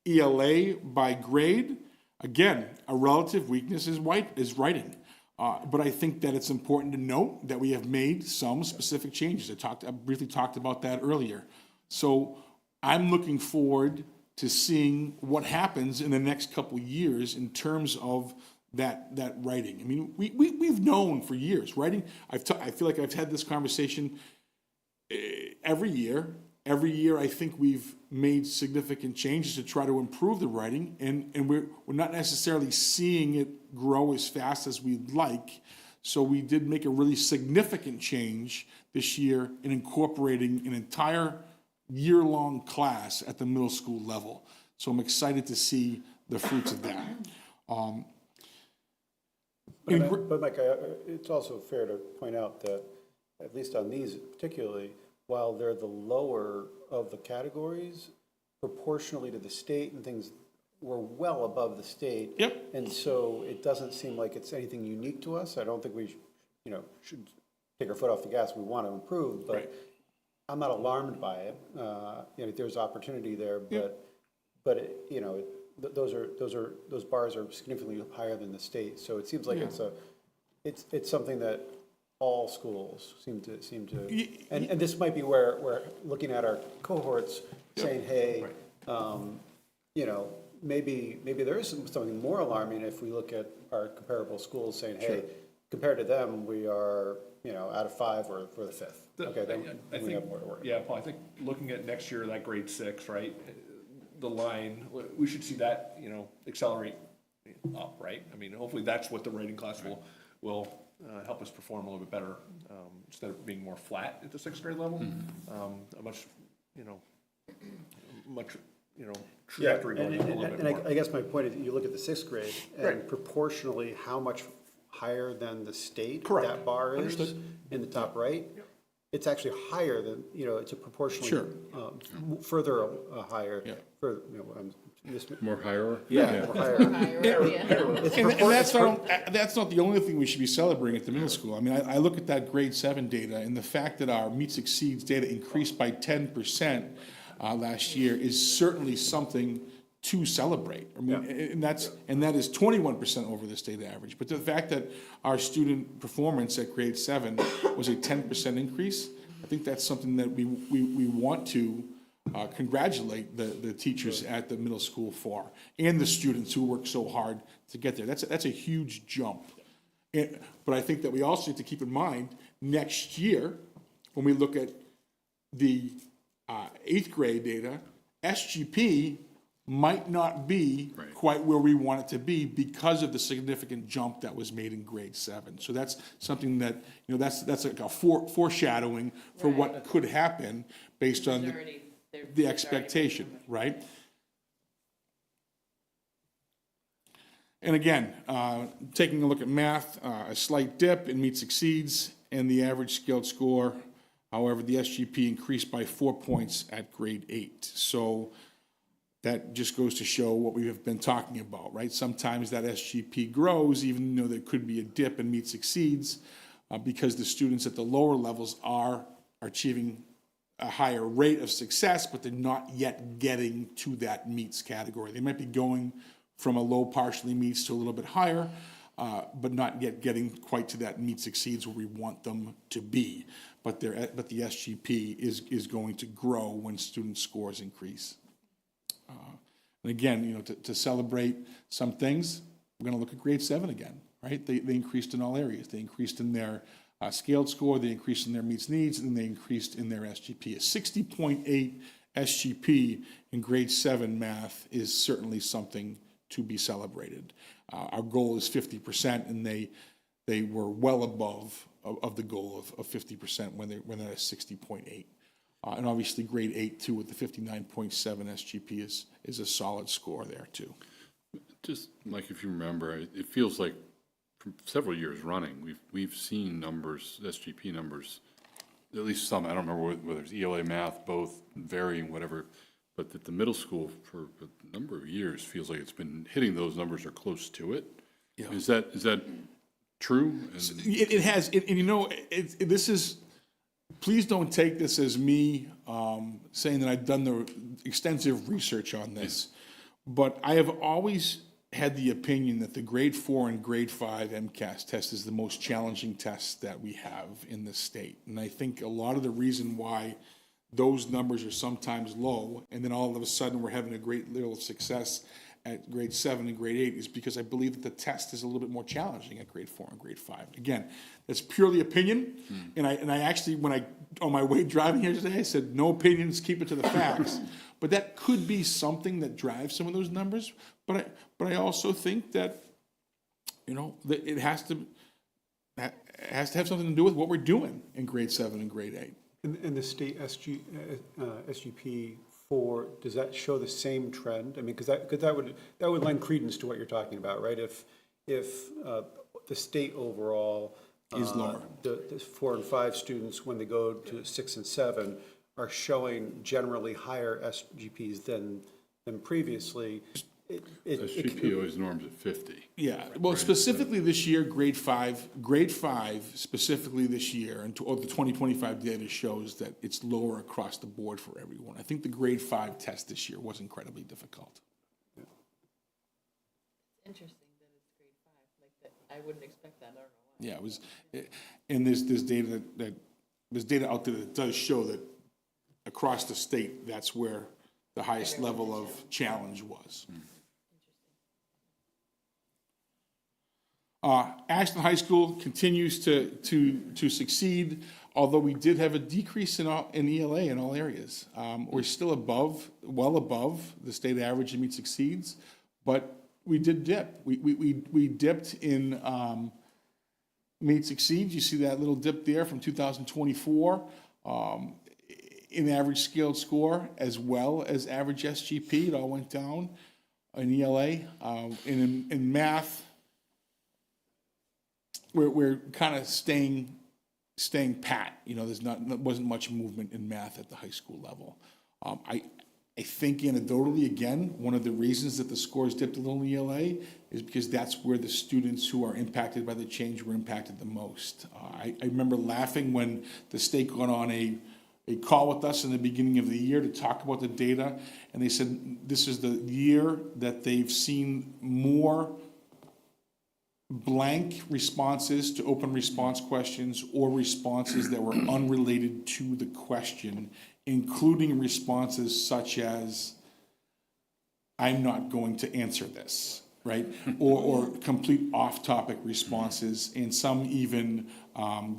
S8: ELA by grade, again, a relative weakness is writing. But I think that it's important to note that we have made some specific changes. I briefly talked about that earlier. So I'm looking forward to seeing what happens in the next couple years in terms of that writing. I mean, we've known for years, writing. I feel like I've had this conversation every year. Every year, I think we've made significant changes to try to improve the writing, and we're not necessarily seeing it grow as fast as we'd like. So we did make a really significant change this year in incorporating an entire year-long class at the middle school level. So I'm excited to see the fruits of that.
S3: But Mike, it's also fair to point out that, at least on these particularly, while they're the lower of the categories, proportionally to the state and things, we're well above the state.
S8: Yep.
S3: And so it doesn't seem like it's anything unique to us. I don't think we, should take our foot off the gas. We want to improve, but
S8: Right.
S3: I'm not alarmed by it. There's opportunity there, but those bars are significantly higher than the state. So it seems like it's something that all schools seem to, and this might be where we're looking at our cohorts, saying, hey, maybe there is something more alarming if we look at our comparable schools, saying, hey, compared to them, we are, out of 5 or for the 5th. Okay, then
S10: I
S3: we
S10: think,
S3: have more to worry.
S10: yeah, Paul, I think looking at next year, that grade 6, right? The line, we should see that, accelerate up, right? I mean, hopefully that's what the rating class will help us perform a little bit better, instead of being more flat at the 6th grade level. A much trajectory going up a little bit
S3: And
S10: more.
S3: I guess my point is, you look at the 6th grade, and proportionally, how much higher than the state
S10: Correct.
S3: that bar is
S10: Understood.
S3: in the top right, it's actually higher than, it's a proportionally
S8: Sure.
S3: further higher,
S8: Yeah.
S3: further,
S1: More higher?
S8: Yeah.
S3: more higher.
S8: And that's not the only thing we should be celebrating at the middle school. I mean, I look at that grade 7 data, and the fact that our meets exceeds data increased by 10% last year is certainly something to celebrate. I mean, and that is 21% over the state average. But the fact that our student performance at grade 7 was a 10% increase, I think that's something that we want to congratulate the teachers at the middle school for, and the students who work so hard to get there. That's a huge jump. But I think that we also need to keep in mind, next year, when we look at the 8th grade data, SGP might not be
S1: Right.
S8: quite where we want it to be because of the significant jump that was made in grade 7. So that's something that, that's like a foreshadowing for what could happen based on the expectation, right? And again, taking a look at math, a slight dip in meets exceeds and the average scaled score. However, the SGP increased by 4 points at grade 8. So that just goes to show what we have been talking about, right? Sometimes that SGP grows, even though there could be a dip in meets exceeds, because the students at the lower levels are achieving a higher rate of success, but they're not yet getting to that meets category. They might be going from a low partially meets to a little bit higher, but not yet getting quite to that meets exceeds where we want them to be. But the SGP is going to grow when student scores increase. And again, to celebrate some things, we're going to look at grade 7 again, right? They increased in all areas. They increased in their scaled score, they increased in their meets needs, and they increased in their SGP. A 60.8 SGP in grade 7 math is certainly something to be celebrated. Our goal is 50%, and they were well above of the goal of 50% when they're at 60.8. And obviously grade 8 too with the 59.7 SGP is a solid score there too.
S1: Just, Mike, if you remember, it feels like for several years running, we've seen numbers, SGP numbers, at least some, I don't remember whether it's ELA math, both varying, whatever, but that the middle school for a number of years feels like it's been hitting those numbers or close to it.
S8: Yeah.
S1: Is that true?
S8: It has, this is, please don't take this as me saying that I've done the extensive research on this, but I have always had the opinion that the grade 4 and grade 5 MCAS test is the most challenging test that we have in the state. And I think a lot of the reason why those numbers are sometimes low, and then all of a sudden we're having a great deal of success at grade 7 and grade 8 is because I believe that the test is a little bit more challenging at grade 4 and grade 5. Again, that's purely opinion, and I actually, on my way driving here today, I said, no opinions, keep it to the facts. But that could be something that drives some of those numbers, but I also think that, that it has to have something to do with what we're doing in grade 7 and grade 8.
S3: And the state SGP 4, does that show the same trend? I mean, because that would lend credence to what you're talking about, right? If the state overall
S8: Is lower.
S3: The 4 and 5 students, when they go to 6 and 7, are showing generally higher SGPs than previously.
S1: SGP always norms at 50.
S8: Yeah, well, specifically this year, grade 5 specifically this year, and the 2025 data shows that it's lower across the board for everyone. I think the grade 5 test this year was incredibly difficult.
S5: Interesting that it's grade 5, like that, I wouldn't expect that, I don't know why.
S8: Yeah, it was, and there's data out there that does show that across the state, that's where the highest level of challenge was. Ashland High School continues to succeed, although we did have a decrease in ELA in all areas. We're still well above the state average in meets exceeds, but we did dip. We dipped in meets exceeds. You see that little dip there from 2024 in average scaled score as well as average SGP. It all went down in ELA. And in math, we're kind of staying pat. There wasn't much movement in math at the high school level. I think anecdotally, again, one of the reasons that the scores dipped a little in ELA is because that's where the students who are impacted by the change were impacted the most. I remember laughing when the state got on a call with us in the beginning of the year to talk about the data, and they said this is the year that they've seen more blank responses to open response questions or responses that were unrelated to the question, including responses such as, I'm not going to answer this, right? or complete off-topic responses, and some even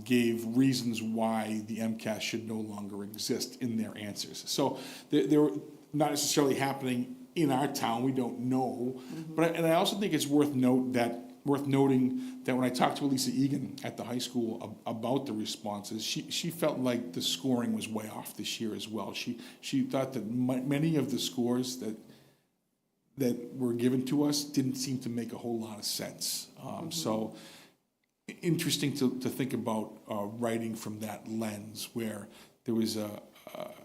S8: gave reasons why the MCAS should no longer exist in their answers. So there were not necessarily happening in our town, we don't know. And I also think it's worth noting that when I talked to Elisa Egan at the high school about the responses, she felt like the scoring was way off this year as well. She thought that many of the scores that were given to us didn't seem to make a whole lot of sense. So interesting to think about writing from that lens where there was a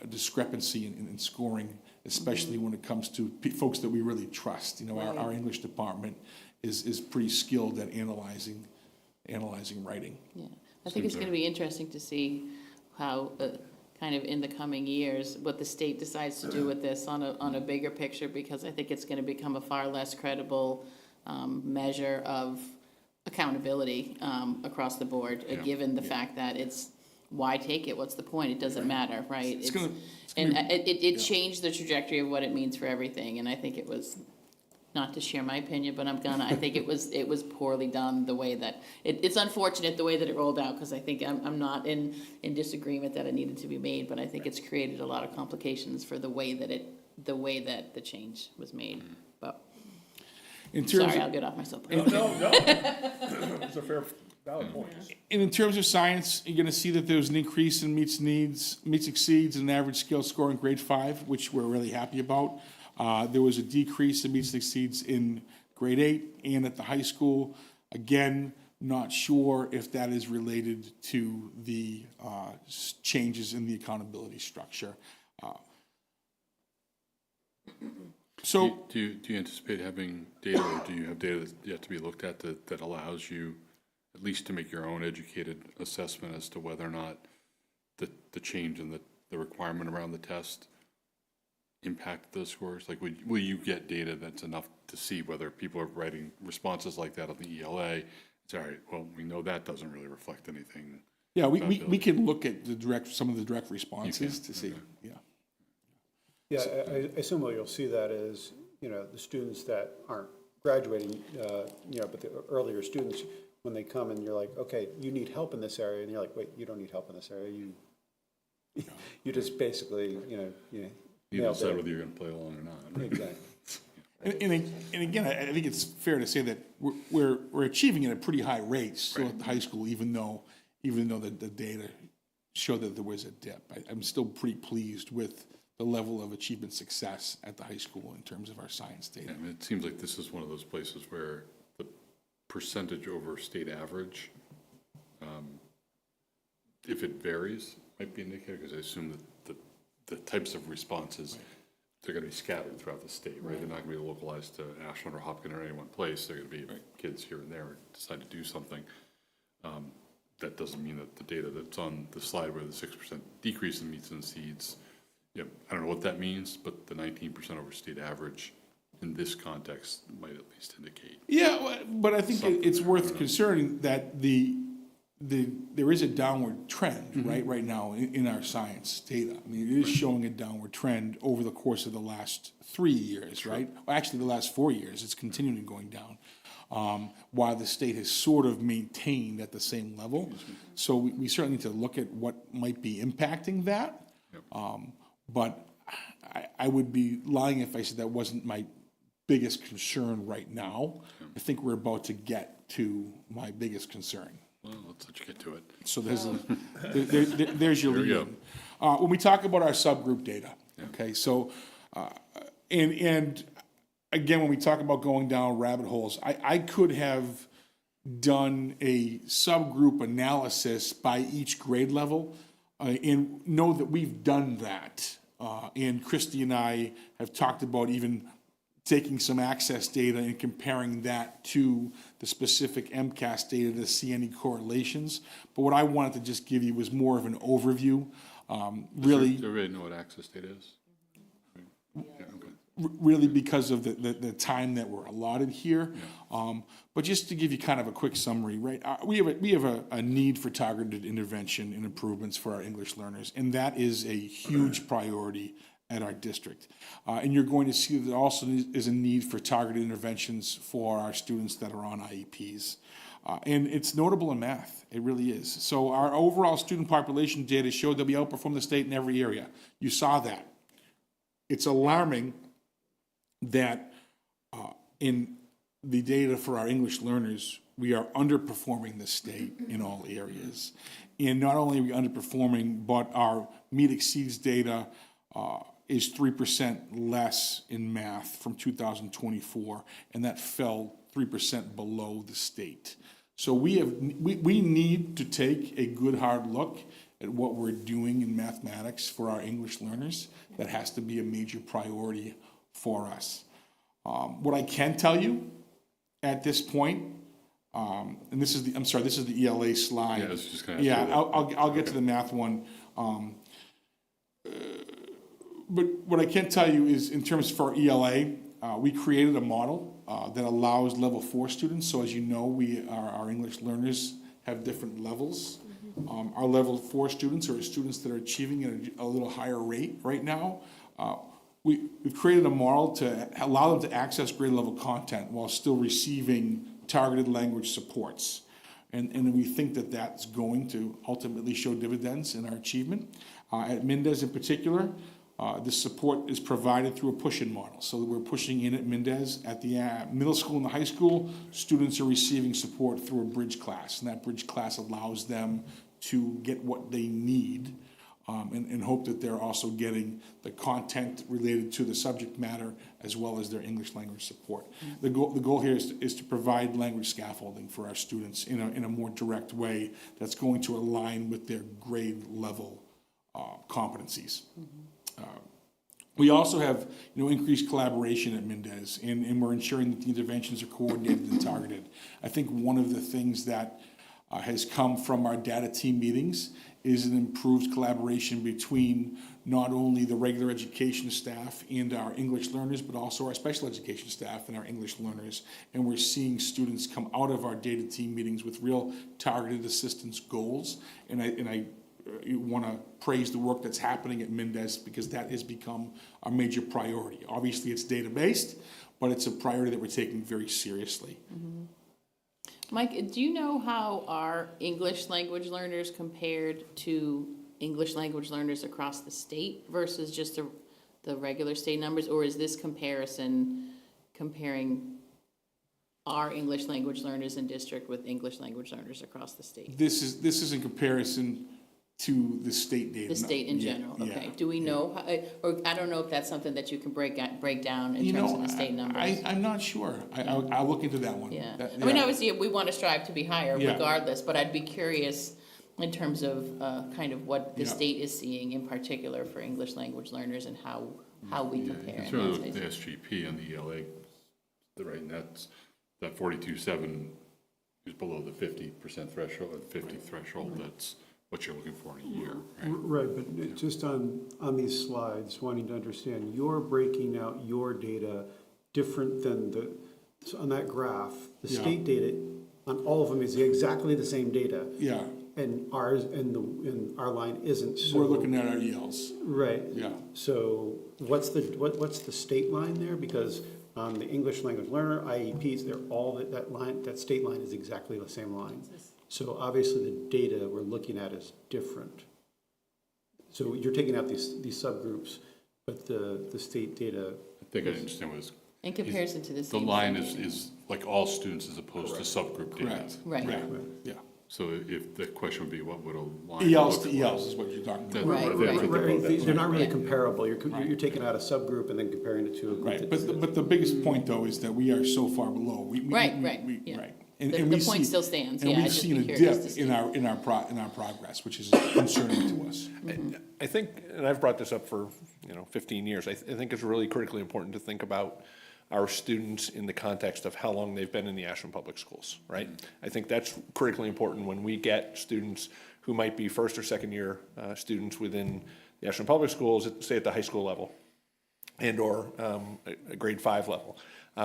S8: discrepancy in scoring, especially when it comes to folks that we really trust. You know, our English department is pretty skilled at analyzing writing.
S5: Yeah, I think it's gonna be interesting to see how, kind of in the coming years, what the state decides to do with this on a bigger picture, because I think it's gonna become a far less credible, measure of accountability, across the board, given the fact that it's, why take it? What's the point? It doesn't matter, right? It changed the trajectory of what it means for everything, and I think it was, not to share my opinion, but I think it was poorly done, the way that, it's unfortunate the way that it rolled out, because I think I'm not in disagreement that it needed to be made, but I think it's created a lot of complications for the way that the change was made, but, sorry, I'll get off my soapbox.
S10: No, it's a fair, valid point.
S8: And in terms of science, you're gonna see that there was an increase in meets, exceeds, and average skill score in grade 5, which we're really happy about. There was a decrease in meets and exceeds in grade 8 and at the high school. Again, not sure if that is related to the changes in the accountability structure. So,
S1: Do you anticipate having data, or do you have data that's yet to be looked at that allows you at least to make your own educated assessment as to whether or not the change in the requirement around the test impact those scores? Like, will you get data that's enough to see whether people are writing responses like that on the ELA? It's all right, well, we know that doesn't really reflect anything.
S8: yeah, we can look at some of the direct responses to see, yeah.
S3: Yeah, I assume what you'll see that is, you know, the students that aren't graduating, you know, but the earlier students, when they come and you're like, okay, you need help in this area, and you're like, wait, you don't need help in this area, you just basically, you
S1: You decide whether you're gonna play along or not. Right?
S3: Exactly.
S8: And again, I think it's fair to say that we're achieving at a pretty high rate still at the high school, even though the data show that there was a dip. I'm still pretty pleased with the level of achievement success at the high school in terms of our science data.
S1: I mean, it seems like this is one of those places where the percentage over state average, if it varies, might be indicated, because I assume that the types of responses, they're going to be scattered throughout the state, right? They're not going to be localized to Ashland or Hopkins or any one place. They're going to be kids here and there who decide to do something. That doesn't mean that the data that's on the slide where the 6% decrease in meets and exceeds, I don't know what that means, but the 19% over state average in this context might at least indicate.
S8: Yeah, but I think it's worth concerning that there is a downward trend right now in our science data. I mean, it is showing a downward trend over the course of the last 3 years, right? Well, actually, the last 4 years, it's continuing going down, while the state has sort of maintained at the same level. So we certainly need to look at what might be impacting that. But I would be lying if I said that wasn't my biggest concern right now. I think we're about to get to my biggest concern.
S1: Well, let's let you get to it.
S8: So there's your
S1: There we
S8: lead in. When we talk about our subgroup data, okay, so, and again, when we talk about going down rabbit holes, I could have done a subgroup analysis by each grade level, and know that we've done that. And Christy and I have talked about even taking some access data and comparing that to the specific MCAS data to see any correlations. But what I wanted to just give you was more of an overview. Really,
S1: Does everybody know what access data is? Yeah, okay.
S8: really because of the time that we're allotted here. But just to give you kind of a quick summary, right? We have a need for targeted intervention and improvements for our English learners, and that is a huge priority at our district. And you're going to see that also is a need for targeted interventions for our students that are on IEPs. And it's notable in math, it really is. So our overall student population data showed that we outperform the state in every area. You saw that. it's alarming that in the data for our English learners, we are underperforming the state in all areas. And not only are we underperforming, but our meet exceeds data is 3% less in math from 2024, and that fell 3% below the state. So we need to take a good hard look at what we're doing in mathematics for our English learners. That has to be a major priority for us. What I can tell you at this point, and this is the ELA slide.
S1: Yeah, I was just gonna ask
S8: Yeah,
S1: you that.
S8: I'll get to the math one. But what I can tell you is, in terms for ELA, we created a model that allows level 4 students. So as you know, our English learners have different levels. Our level 4 students are students that are achieving at a little higher rate right now. We've created a model to allow them to access grade level content while still receiving targeted language supports. And we think that that's going to ultimately show dividends in our achievement. At Mendez in particular, this support is provided through a push-in model. So we're pushing in at Mendez. At the middle school and the high school, students are receiving support through a bridge class. And that bridge class allows them to get what they need and hope that they're also getting the content related to the subject matter as well as their English language support. The goal here is to provide language scaffolding for our students in a more direct way that's going to align with their grade level competencies. We also have increased collaboration at Mendez, and we're ensuring that the interventions are coordinated and targeted. I think one of the things that has come from our data team meetings is an improved collaboration between not only the regular education staff and our English learners, but also our special education staff and our English learners. And we're seeing students come out of our data team meetings with real targeted assistance goals. And I want to praise the work that's happening at Mendez, because that has become our major priority. Obviously, it's data-based, but it's a priority that we're taking very seriously.
S5: Mm-hmm. Mike, do you know how our English language learners compared to English language learners across the state versus just the regular state numbers? Or is this comparison comparing our English language learners in district with English language learners across the state?
S8: This is in comparison to the state data.
S5: The state in general, okay. Do we know, how, or I don't know if that's something that you can break down in terms of the state numbers?
S8: I'm not sure. I'll look into that one.
S5: Yeah. I mean, obviously, we want to strive to be higher
S8: Yeah.
S5: regardless, but I'd be curious in terms of kind of what the
S8: Yeah.
S5: state is seeing in particular for English language learners and how we compare.
S1: It's
S5: in
S1: really
S5: that
S1: with the
S5: space.
S1: SGP and the ELA, right, and that 42.7 is below the 50% threshold, 50 threshold, that's what you're looking for in a year, right?
S3: Right, but just on these slides, wanting to understand, you're breaking out your data different than so on that graph, the
S8: Yeah.
S3: state data on all of them is exactly the same data.
S8: Yeah,
S3: And ours, and our line isn't, so.
S8: we're looking at our ELs.
S3: Right.
S8: Yeah.
S3: So what's the state line there? Because on the English language learner, IEPs, they're all, that state line is exactly the same line. So obviously the data we're looking at is different. So you're taking out these subgroups, but the state data.
S1: I think I understand what it's.
S5: In comparison to the
S1: The
S5: same.
S1: line
S5: state data.
S1: is like all students as opposed to subgroup data.
S8: Correct.
S5: Right.
S8: Yeah.
S1: So if the question would be, what would a line
S8: ELs
S1: look
S8: to
S1: like?
S8: ELs is what you're talking
S1: That-
S8: about.
S5: Right,
S1: that's
S5: right.
S1: what they're both-
S3: They're not really
S5: Right.
S3: comparable. You're taking out a subgroup and then comparing it to a group.
S8: Right,
S3: that's-
S8: but the biggest point, though, is that we are so far below.
S5: Right, yeah.
S8: Right.
S5: The
S8: And we
S5: point
S8: see-
S5: still stands,
S8: and
S5: yeah,
S8: we've
S5: I'd just
S8: seen
S5: be
S8: a
S5: curious to
S8: dip
S5: see.
S8: in our progress, which is concerning to us.
S10: I think, and I've brought this up for, 15 years, I think it's really critically important to think about our students in the context of how long they've been in the Ashland Public Schools, right? I think that's critically important when we get students who might be first or second year students within the Ashland Public Schools, say at the high school level and or a grade 5 level,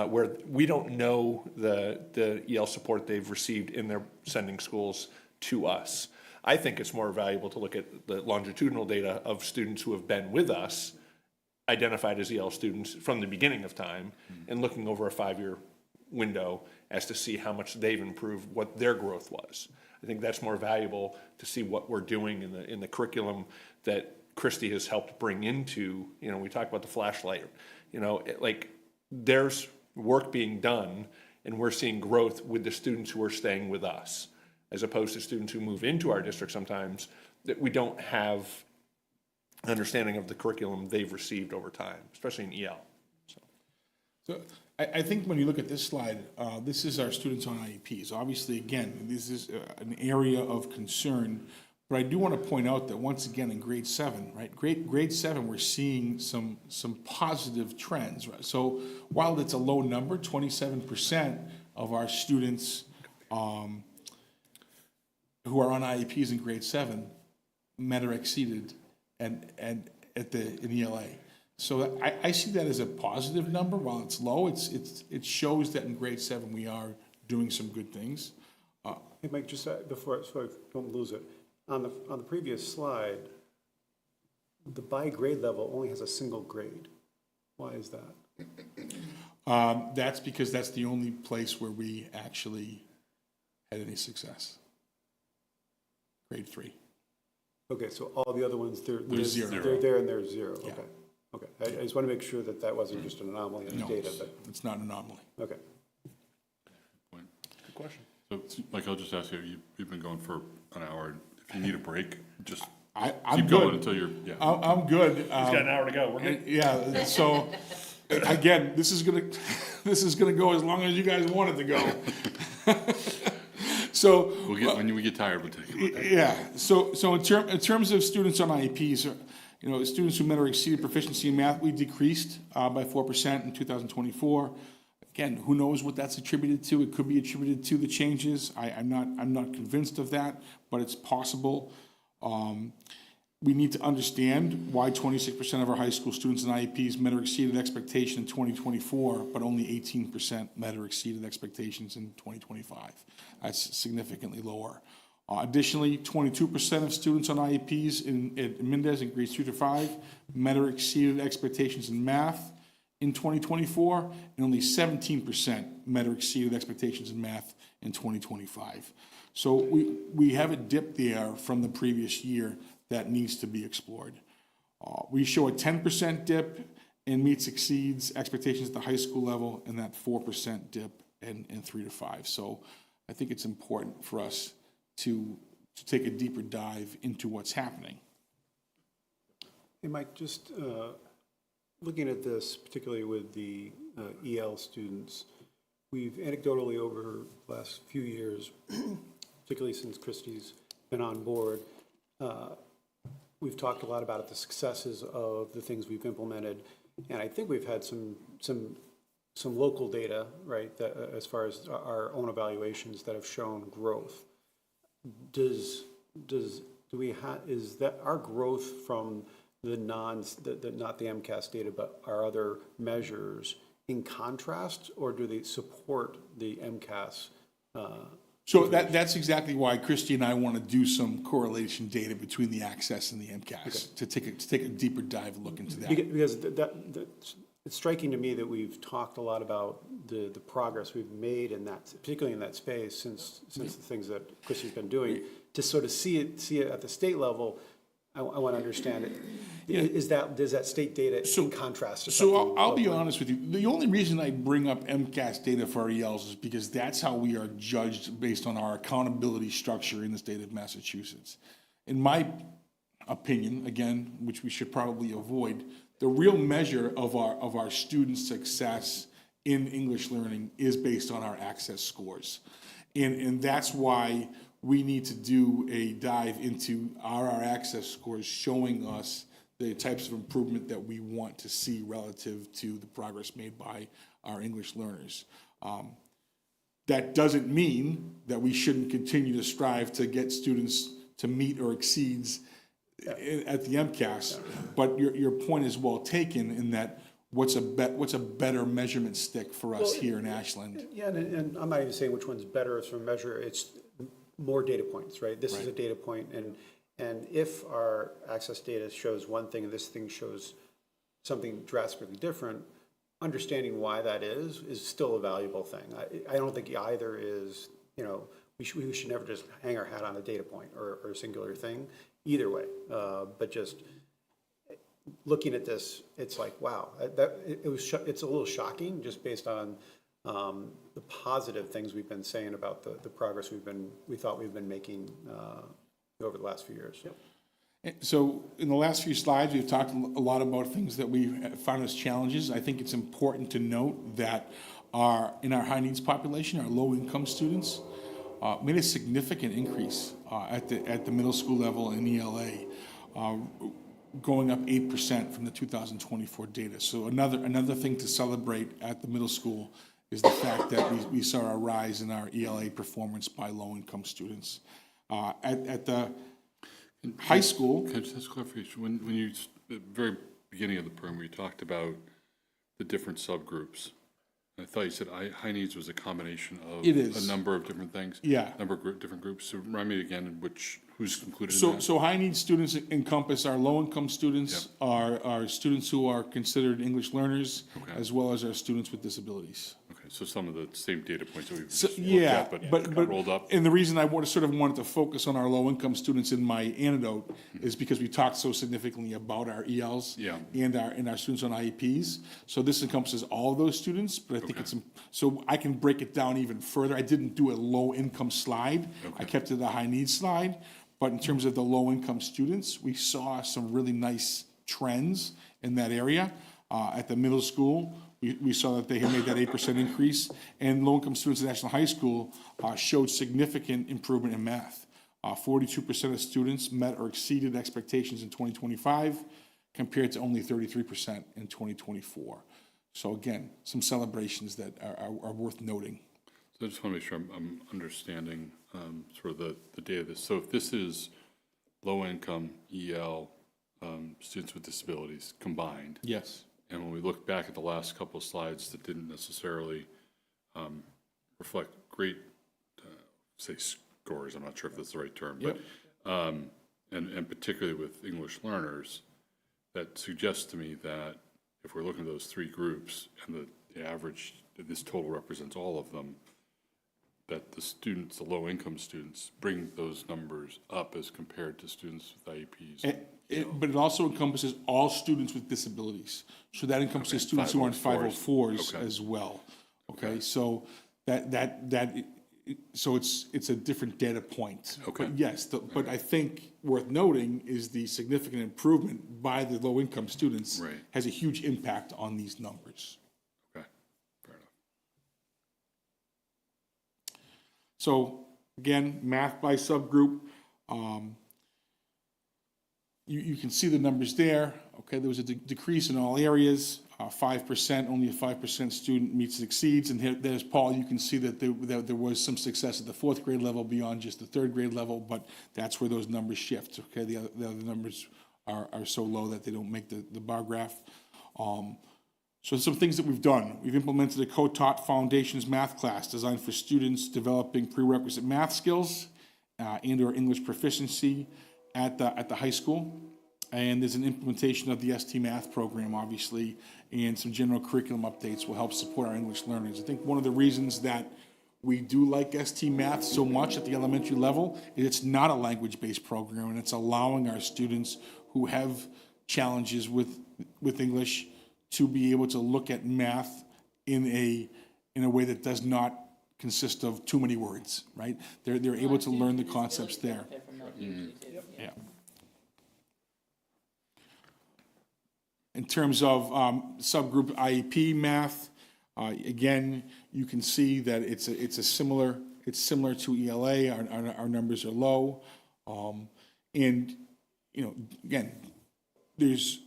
S10: where we don't know the EL support they've received in their sending schools to us. I think it's more valuable to look at the longitudinal data of students who have been with us, identified as EL students from the beginning of time, and looking over a 5-year window as to see how much they've improved, what their growth was. I think that's more valuable to see what we're doing in the curriculum that Christie has helped bring into, we talk about the flashlight, like, there's work being done, and we're seeing growth with the students who are staying with us, as opposed to students who move into our district sometimes, that we don't have an understanding of the curriculum they've received over time, especially in EL.
S8: So I think when you look at this slide, this is our students on IEPs. Obviously, again, this is an area of concern, but I do want to point out that once again in grade 7, right? Grade 7, we're seeing some positive trends, right? So while it's a low number, 27% of our students who are on IEPs in grade 7 met or exceeded in ELA. So I see that as a positive number. While it's low, it shows that in grade 7 we are doing some good things.
S3: Hey, Mike, just before, so I don't lose it, on the previous slide, the by grade level only has a single grade. Why is that?
S8: That's because that's the only place where we actually had any success. Grade 3.
S3: Okay, so all the other ones, they're
S8: zero.
S3: They're there and they're zero,
S8: Yeah.
S3: okay. Okay, I just want to make sure that that wasn't just an anomaly in the
S8: No,
S3: data, but,
S8: it's not an anomaly.
S3: okay.
S10: Good question.
S1: So, Mike, I'll just ask you, you've been going for an hour. If you need a break, just
S8: I'm
S1: keep going
S8: good.
S1: until you're,
S8: I'm good.
S10: He's got an hour to go. We're good.
S8: Yeah, so, again, this is gonna go as long as you guys want it to go. So.
S1: when we get tired, we'll take a break.
S8: Yeah, so in terms of students on IEPs, students who met or exceeded proficiency in math, we decreased by 4% in 2024. Again, who knows what that's attributed to? It could be attributed to the changes. I'm not convinced of that, but it's possible. We need to understand why 26% of our high school students in IEPs met or exceeded expectation in 2024, but only 18% met or exceeded expectations in 2025. That's significantly lower. Additionally, 22% of students on IEPs at Mendez in grades 2 to 5 met or exceeded expectations in math in 2024, and only 17% met or exceeded expectations in math in 2025. So we have a dip there from the previous year that needs to be explored. We show a 10% dip in meets exceeds expectations at the high school level, and that 4% dip in 3 to 5. So I think it's important for us to take a deeper dive into what's happening.
S3: Hey, Mike, just looking at this, particularly with the EL students, we've anecdotally over the last few years, particularly since Christie's been on board, we've talked a lot about the successes of the things we've implemented, and I think we've had some local data, right, that, as far as our own evaluations that have shown growth. Is that our growth from the not the MCAS data, but our other measures in contrast, or do they support the MCAS?
S8: So that's exactly why Christy and I want to do some correlation data between the access and the MCAS, to take a deeper dive look into that.
S3: Because it's striking to me that we've talked a lot about the progress we've made in that, particularly in that space, since the things that Christy's been doing. To sort of see it at the state level, I want to understand it. Is that state data in contrast to something?
S8: So I'll be honest with you. The only reason I bring up MCAS data for our ELs is because that's how we are judged based on our accountability structure in the state of Massachusetts. In my opinion, again, which we should probably avoid, the real measure of our students' success in English learning is based on our access scores. And that's why we need to do a dive into our access scores, showing us the types of improvement that we want to see relative to the progress made by our English learners. That doesn't mean that we shouldn't continue to strive to get students to meet or exceeds at the MCAS, but your point is well taken in that what's a better measurement stick for us here in Ashland?
S3: Yeah, and I'm not even saying which one's better as a measure. It's more data points, right? This is a data point, and if our access data shows one thing and this thing shows something drastically different, understanding why that is still a valuable thing. I don't think either is, we should never just hang our hat on a data point or a singular thing, either way. But just looking at this, it's like, wow, it's a little shocking just based on the positive things we've been saying about the progress we thought we've been making over the last few years.
S8: So in the last few slides, we've talked a lot about things that we found as challenges. I think it's important to note that in our high needs population, our low income students made a significant increase at the middle school level in ELA, going up 8% from the 2024 data. So another thing to celebrate at the middle school is the fact that we saw a rise in our ELA performance by low income students. At the high school.
S1: Can I just ask a clarification? When you, at the very beginning of the program, you talked about the different subgroups. I thought you said high needs was a combination of
S8: It is.
S1: a number of different things.
S8: Yeah.
S1: Number of different groups. So remind me again, who's included in
S8: So,
S1: that?
S8: so high needs students encompass our low income students, our students who are considered English learners,
S1: Okay.
S8: as well as our students with disabilities.
S1: Okay, so some of the same data points that we've
S8: So,
S1: just looked
S8: yeah,
S1: at,
S8: but
S1: got rolled up.
S8: and the reason I wanted to focus on our low income students in my anecdote is because we talked so significantly about our ELs
S1: Yeah.
S8: and our students on IEPs. So this encompasses all of those students, but I think so I can break it down even further. I didn't do a low income slide. I kept it a high needs slide. But in terms of the low income students, we saw some really nice trends in that area. At the middle school, we saw that they had made that 8% increase, and low-income students at National High School showed significant improvement in math. 42% of students met or exceeded expectations in 2025, compared to only 33% in 2024. So again, some celebrations that are worth noting.
S1: So I just want to make sure I'm understanding sort of the data of this. So if this is low-income EL students with disabilities combined,
S8: Yes.
S1: and when we look back at the last couple of slides that didn't necessarily reflect great, say, scores, I'm not sure if that's the right term, but and particularly with English learners, that suggests to me that if we're looking at those three groups and the average, this total represents all of them, that the students, the low-income students, bring those numbers up as compared to students with IEPs.
S8: But it also encompasses all students with disabilities. So that encompasses students who are on 504s as well. Okay, so so it's a different data point.
S1: Okay.
S8: But yes, but I think worth noting is the significant improvement by the low-income students
S1: Right.
S8: has a huge impact on these numbers.
S1: Okay, fair enough.
S8: So again, math by subgroup. You can see the numbers there. Okay, there was a decrease in all areas. 5%, only a 5% student meets and exceeds. And there's Paul. You can see that there was some success at the fourth grade level beyond just the third grade level, but that's where those numbers shift. Okay, the other numbers are so low that they don't make the bar graph. So some things that we've done. We've implemented a co-taught foundations math class designed for students developing prerequisite math skills and or English proficiency at the high school. And there's an implementation of the ST Math program, obviously, and some general curriculum updates will help support our English learners. I think one of the reasons that we do like ST Math so much at the elementary level is it's not a language-based program, and it's allowing our students who have challenges with English to be able to look at math in a way that does not consist of too many words, right? They're able to learn the concepts there. Yeah. In terms of subgroup IEP math, again, you can see that it's similar to ELA. Our numbers are low, and again, there's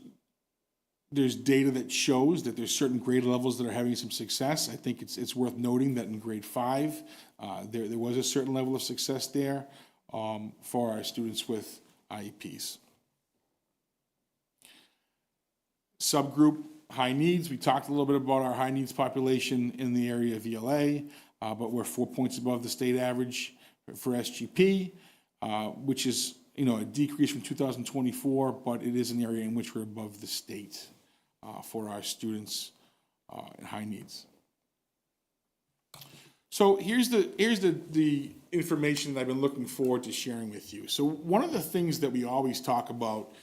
S8: data that shows that there's certain grade levels that are having some success. I think it's worth noting that in grade 5, there was a certain level of success there for our students with IEPs. Subgroup high needs, we talked a little bit about our high needs population in the area of ELA, but we're 4 points above the state average for SGP, which is a decrease from 2024, but it is an area in which we're above the state for our students in high needs. So here's the information that I've been looking forward to sharing with you. So one of the things that we always talk about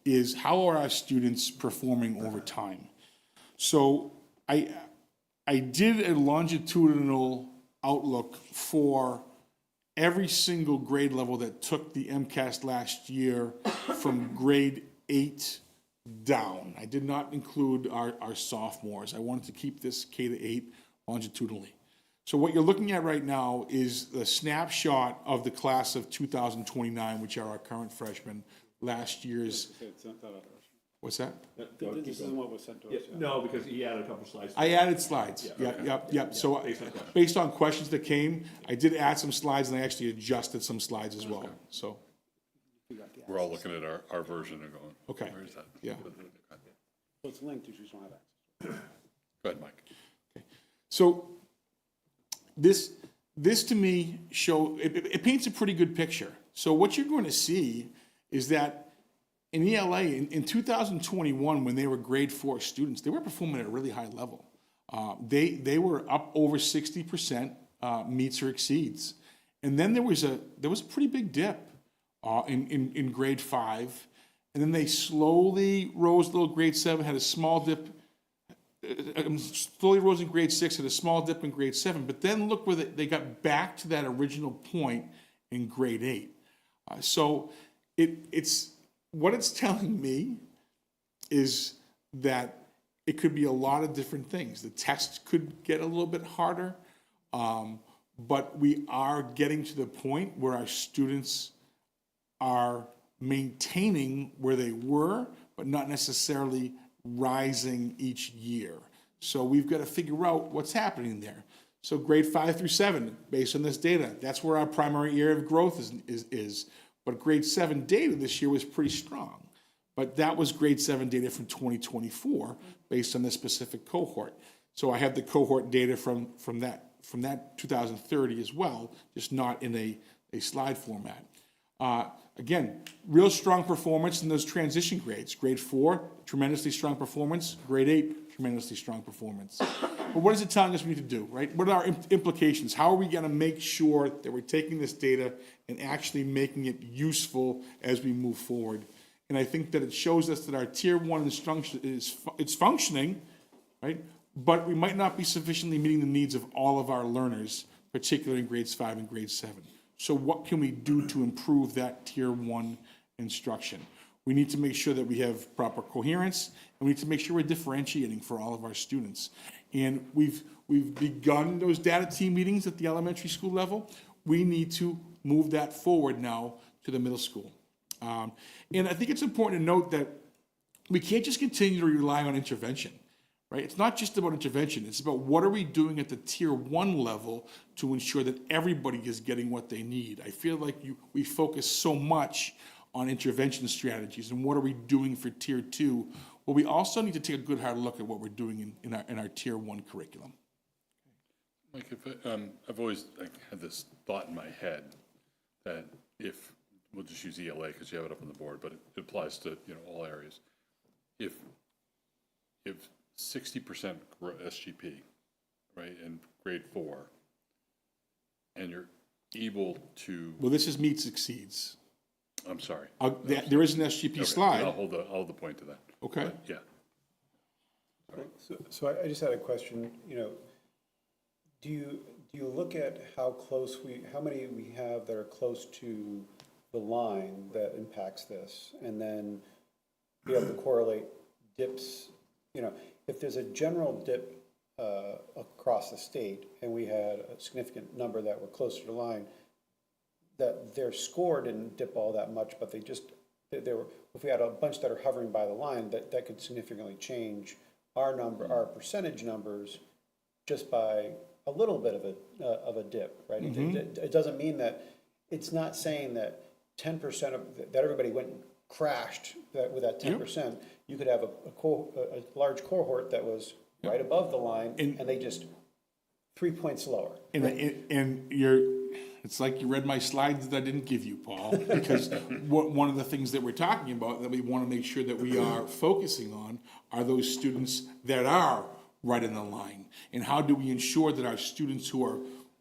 S8: is how are our students performing over time? So I did a longitudinal outlook for every single grade level that took the MCAS last year from grade 8 down. I did not include our sophomores. I wanted to keep this K to 8 longitudinally. So what you're looking at right now is the snapshot of the class of 2029, which are our current freshmen, last year's, what's that?
S3: This isn't what was sent to us.
S10: No, because he added a couple slides.
S8: I added slides, yep. So based on questions that came, I did add some slides and I actually adjusted some slides as well, so,
S1: We're all looking at our version and going,
S8: okay,
S1: where is that?
S8: yeah.
S3: So it's linked, you just don't have access.
S1: Go ahead, Mike.
S8: So this to me it paints a pretty good picture. So what you're going to see is that in ELA, in 2021, when they were grade 4 students, they were performing at a really high level. They were up over 60% meets or exceeds. And then there was a pretty big dip in grade 5. And then they slowly rose a little. Grade 7 had a small dip. Slowly rose in grade 6, had a small dip in grade 7. But then look where they got back to that original point in grade 8. So it's what it's telling me is that it could be a lot of different things. The tests could get a little bit harder, but we are getting to the point where our students are maintaining where they were, but not necessarily rising each year. So we've got to figure out what's happening there. So grade 5 through 7, based on this data, that's where our primary area of growth is. But grade 7 data this year was pretty strong. But that was grade 7 data from 2024 based on this specific cohort. So I have the cohort data from that 2030 as well, just not in a slide format. Again, real strong performance in those transition grades. Grade 4, tremendously strong performance. Grade 8, tremendously strong performance. But what is it telling us we need to do, right? What are our implications? How are we going to make sure that we're taking this data and actually making it useful as we move forward? And I think that it shows us that our Tier 1 instruction it's functioning, right? But we might not be sufficiently meeting the needs of all of our learners, particularly in grades 5 and grade 7. So what can we do to improve that Tier 1 instruction? We need to make sure that we have proper coherence, and we need to make sure we're differentiating for all of our students. And we've begun those data team meetings at the elementary school level. We need to move that forward now to the middle school. And I think it's important to note that we can't just continue to rely on intervention, right? It's not just about intervention. It's about what are we doing at the Tier 1 level to ensure that everybody is getting what they need. I feel like we focus so much on intervention strategies and what are we doing for Tier 2. Well, we also need to take a good hard look at what we're doing in our Tier 1 curriculum.
S1: Mike, I've always had this thought in my head that if, we'll just use ELA because you have it up on the board, but it applies to all areas. If 60% SGP, right, in grade 4, and you're able to,
S8: Well, this is meets exceeds.
S1: I'm sorry.
S8: There is an SGP
S1: Okay,
S8: slide.
S1: I'll hold the point to that.
S8: Okay.
S1: But, yeah.
S3: So I just had a question, do you look at how many we have that are close to the line that impacts this, and then be able to correlate dips, if there's a general dip across the state, and we had a significant number that were closer to the line, that their score didn't dip all that much, but if we had a bunch that are hovering by the line, that could significantly change our percentage numbers just by a little bit of a dip, right? It doesn't mean that, it's not saying that 10% that everybody went and crashed with that 10%. You could have a large cohort that was right above the line, and they just 3 points lower.
S8: And it's like you read my slides that I didn't give you, Paul, because one of the things that we're talking about that we want to make sure that we are focusing on are those students that are right in the line. And how do we ensure that our students who are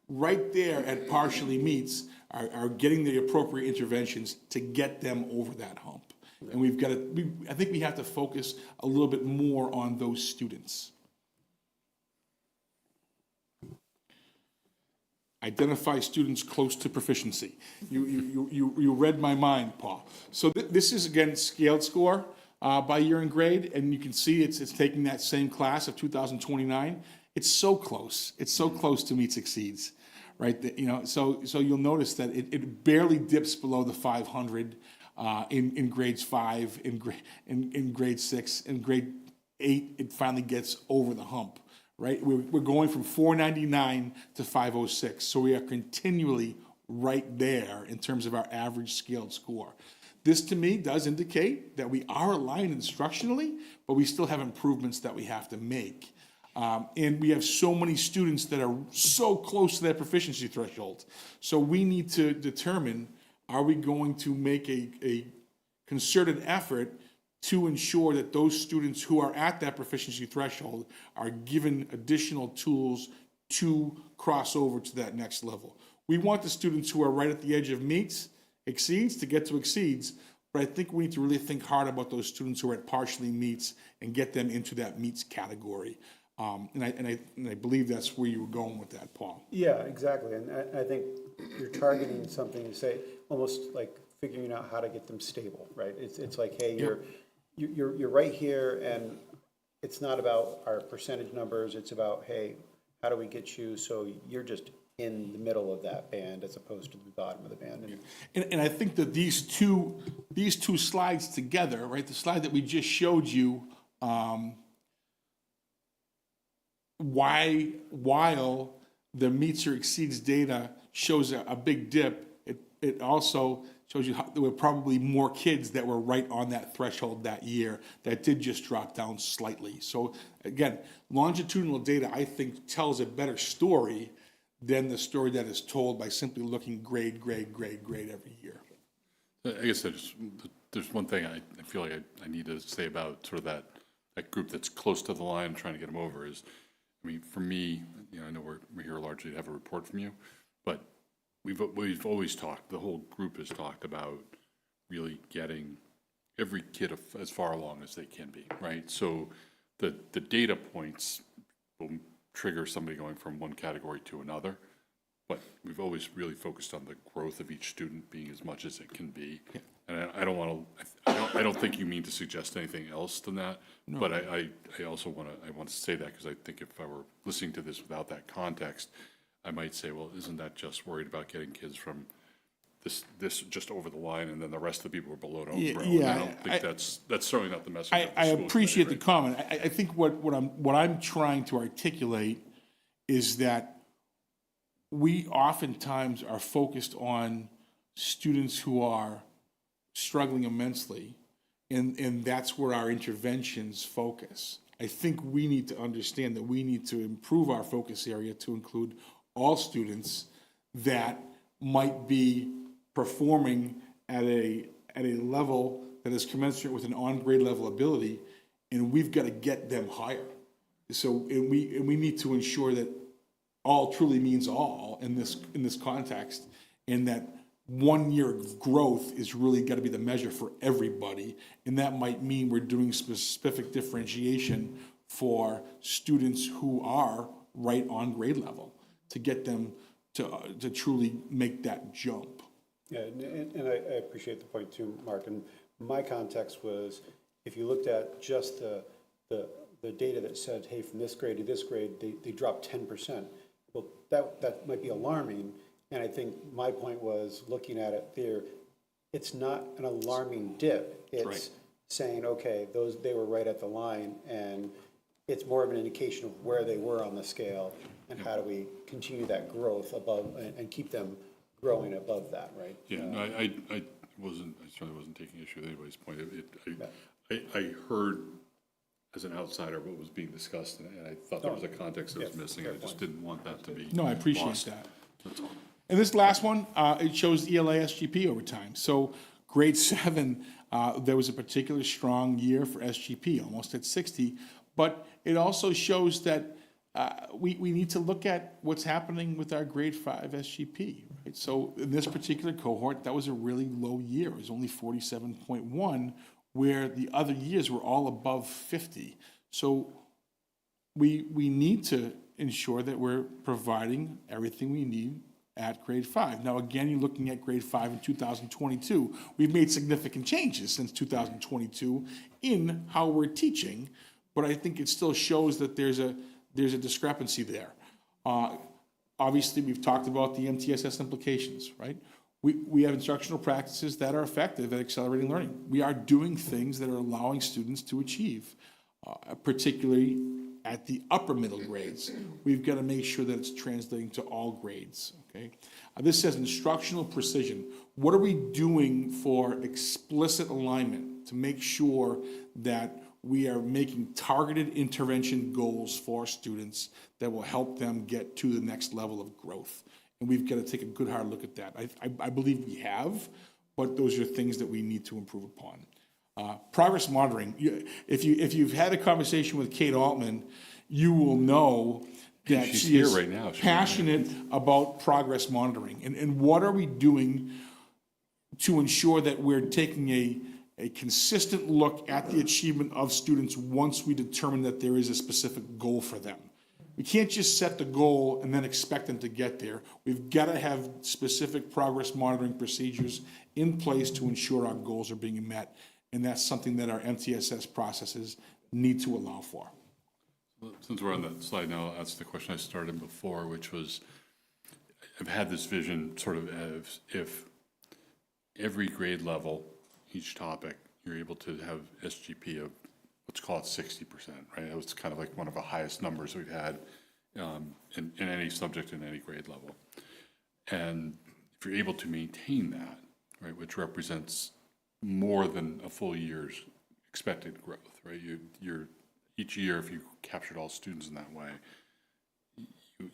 S8: right there at partially meets are getting the appropriate interventions to get them over that hump? And we've got to, I think we have to focus a little bit more on those students. Identify students close to proficiency. You read my mind, Paul. So this is, again, scaled score by year and grade, and you can see it's taking that same class of 2029. It's so close. It's so close to meets exceeds, right? You know, so you'll notice that it barely dips below the 500 in grades 5, in grade 6, in grade 8. It finally gets over the hump. Right, we're going from 499 to 506, so we are continually right there in terms of our average scaled score. This, to me, does indicate that we are aligned instructionally, but we still have improvements that we have to make. And we have so many students that are so close to that proficiency threshold. So we need to determine, are we going to make a concerted effort to ensure that those students who are at that proficiency threshold are given additional tools to cross over to that next level. We want the students who are right at the edge of meets, exceeds, to get to exceeds, but I think we need to really think hard about those students who are at partially meets and get them into that meets category. And I believe that's where you were going with that, Paul.
S3: Yeah, exactly, and I think you're targeting something to say, almost like figuring out how to get them stable, right? It's like, hey, you're right here, and it's not about our percentage numbers, it's about, hey, how do we get you so you're just in the middle of that band as opposed to the bottom of the band.
S8: And I think that these two slides together, right, the slide that we just showed you, while the meets or exceeds data shows a big dip, it also shows you how there were probably more kids that were right on that threshold that year that did just drop down slightly. So again, longitudinal data, I think, tells a better story than the story that is told by simply looking grade every year.
S1: I guess there's one thing I feel like I need to say about sort of that group that's close to the line, trying to get them over is, I mean, for me, you know, I know we're here largely to have a report from you, but we've always talked, the whole group has talked about really getting every kid as far along as they can be, right? So the data points will trigger somebody going from one category to another, but we've always really focused on the growth of each student being as much as it can be. And I don't think you mean to suggest anything else than that, no. But I also want to say that because I think if I were listening to this without that context, I might say, well, isn't that just worried about getting kids from this just over the line, and then the rest of the people are below don't grow?
S8: Yeah,
S1: I don't think that's certainly not the message.
S8: I appreciate the comment. I think what I'm trying to articulate is that we oftentimes are focused on students who are struggling immensely, and that's where our interventions focus. I think we need to understand that we need to improve our focus area to include all students that might be performing at a level that is commensurate with an on-grade level ability, and we've got to get them higher. So and we need to ensure that all truly means all in this context, and that 1 year of growth is really got to be the measure for everybody, and that might mean we're doing specific differentiation for students who are right on grade level to get them to truly make that jump.
S3: Yeah, and I appreciate the point too, Mark. And my context was, if you looked at just the data that said, hey, from this grade to this grade, they dropped 10%. Well, that might be alarming. And I think my point was, looking at it there, it's not an alarming dip. It's right. Saying, okay, they were right at the line, and it's more of an indication of where they were on the scale, and how do we continue that growth above and keep them growing above that, right?
S1: Yeah, no, I certainly wasn't taking issue with anybody's point. I heard as an outsider what was being discussed, and I thought there was a context that was missing. I just didn't want that to be
S8: No, I appreciate
S1: lost.
S8: that.
S1: That's all.
S8: And this last one, it shows ELA SGP over time. So grade 7, there was a particularly strong year for SGP, almost at 60, but it also shows that we need to look at what's happening with our grade 5 SGP, right? So in this particular cohort, that was a really low year. It was only 47.1, where the other years were all above 50. So we need to ensure that we're providing everything we need at grade 5. Now, again, you're looking at grade 5 in 2022. We've made significant changes since 2022 in how we're teaching, but I think it still shows that there's a discrepancy there. Obviously, we've talked about the MTSS implications, right? We have instructional practices that are effective at accelerating learning. We are doing things that are allowing students to achieve, particularly at the upper middle grades. We've got to make sure that it's translating to all grades, okay? This says instructional precision. What are we doing for explicit alignment to make sure that we are making targeted intervention goals for students that will help them get to the next level of growth? And we've got to take a good hard look at that. I believe we have, but those are things that we need to improve upon. Progress monitoring. If you've had a conversation with Kate Altman, you will know that
S1: She's
S8: she
S1: here
S8: is
S1: right now.
S8: passionate about progress monitoring. And what are we doing to ensure that we're taking a consistent look at the achievement of students once we determine that there is a specific goal for them? We can't just set the goal and then expect them to get there. We've got to have specific progress monitoring procedures in place to ensure our goals are being met. And that's something that our MTSS processes need to allow for.
S1: Since we're on that slide now, that's the question I started before, which was, I've had this vision sort of as if every grade level, each topic, you're able to have SGP of, let's call it 60%, right? That was kind of like one of the highest numbers we've had in any subject in any grade level. And if you're able to maintain that, right, which represents more than a full year's expected growth, right? You're each year, if you captured all students in that way,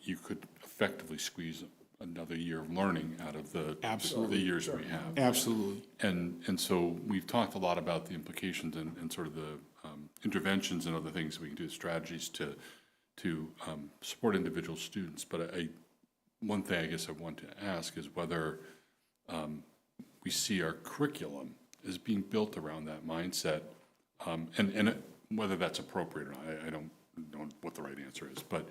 S1: you could effectively squeeze another year of learning out of the years we have.
S8: Absolutely.
S1: And so we've talked a lot about the implications and sort of the interventions and other things we can do, strategies to support individual students. But one thing I guess I want to ask is whether we see our curriculum as being built around that mindset, and whether that's appropriate or not. I don't know what the right answer is, but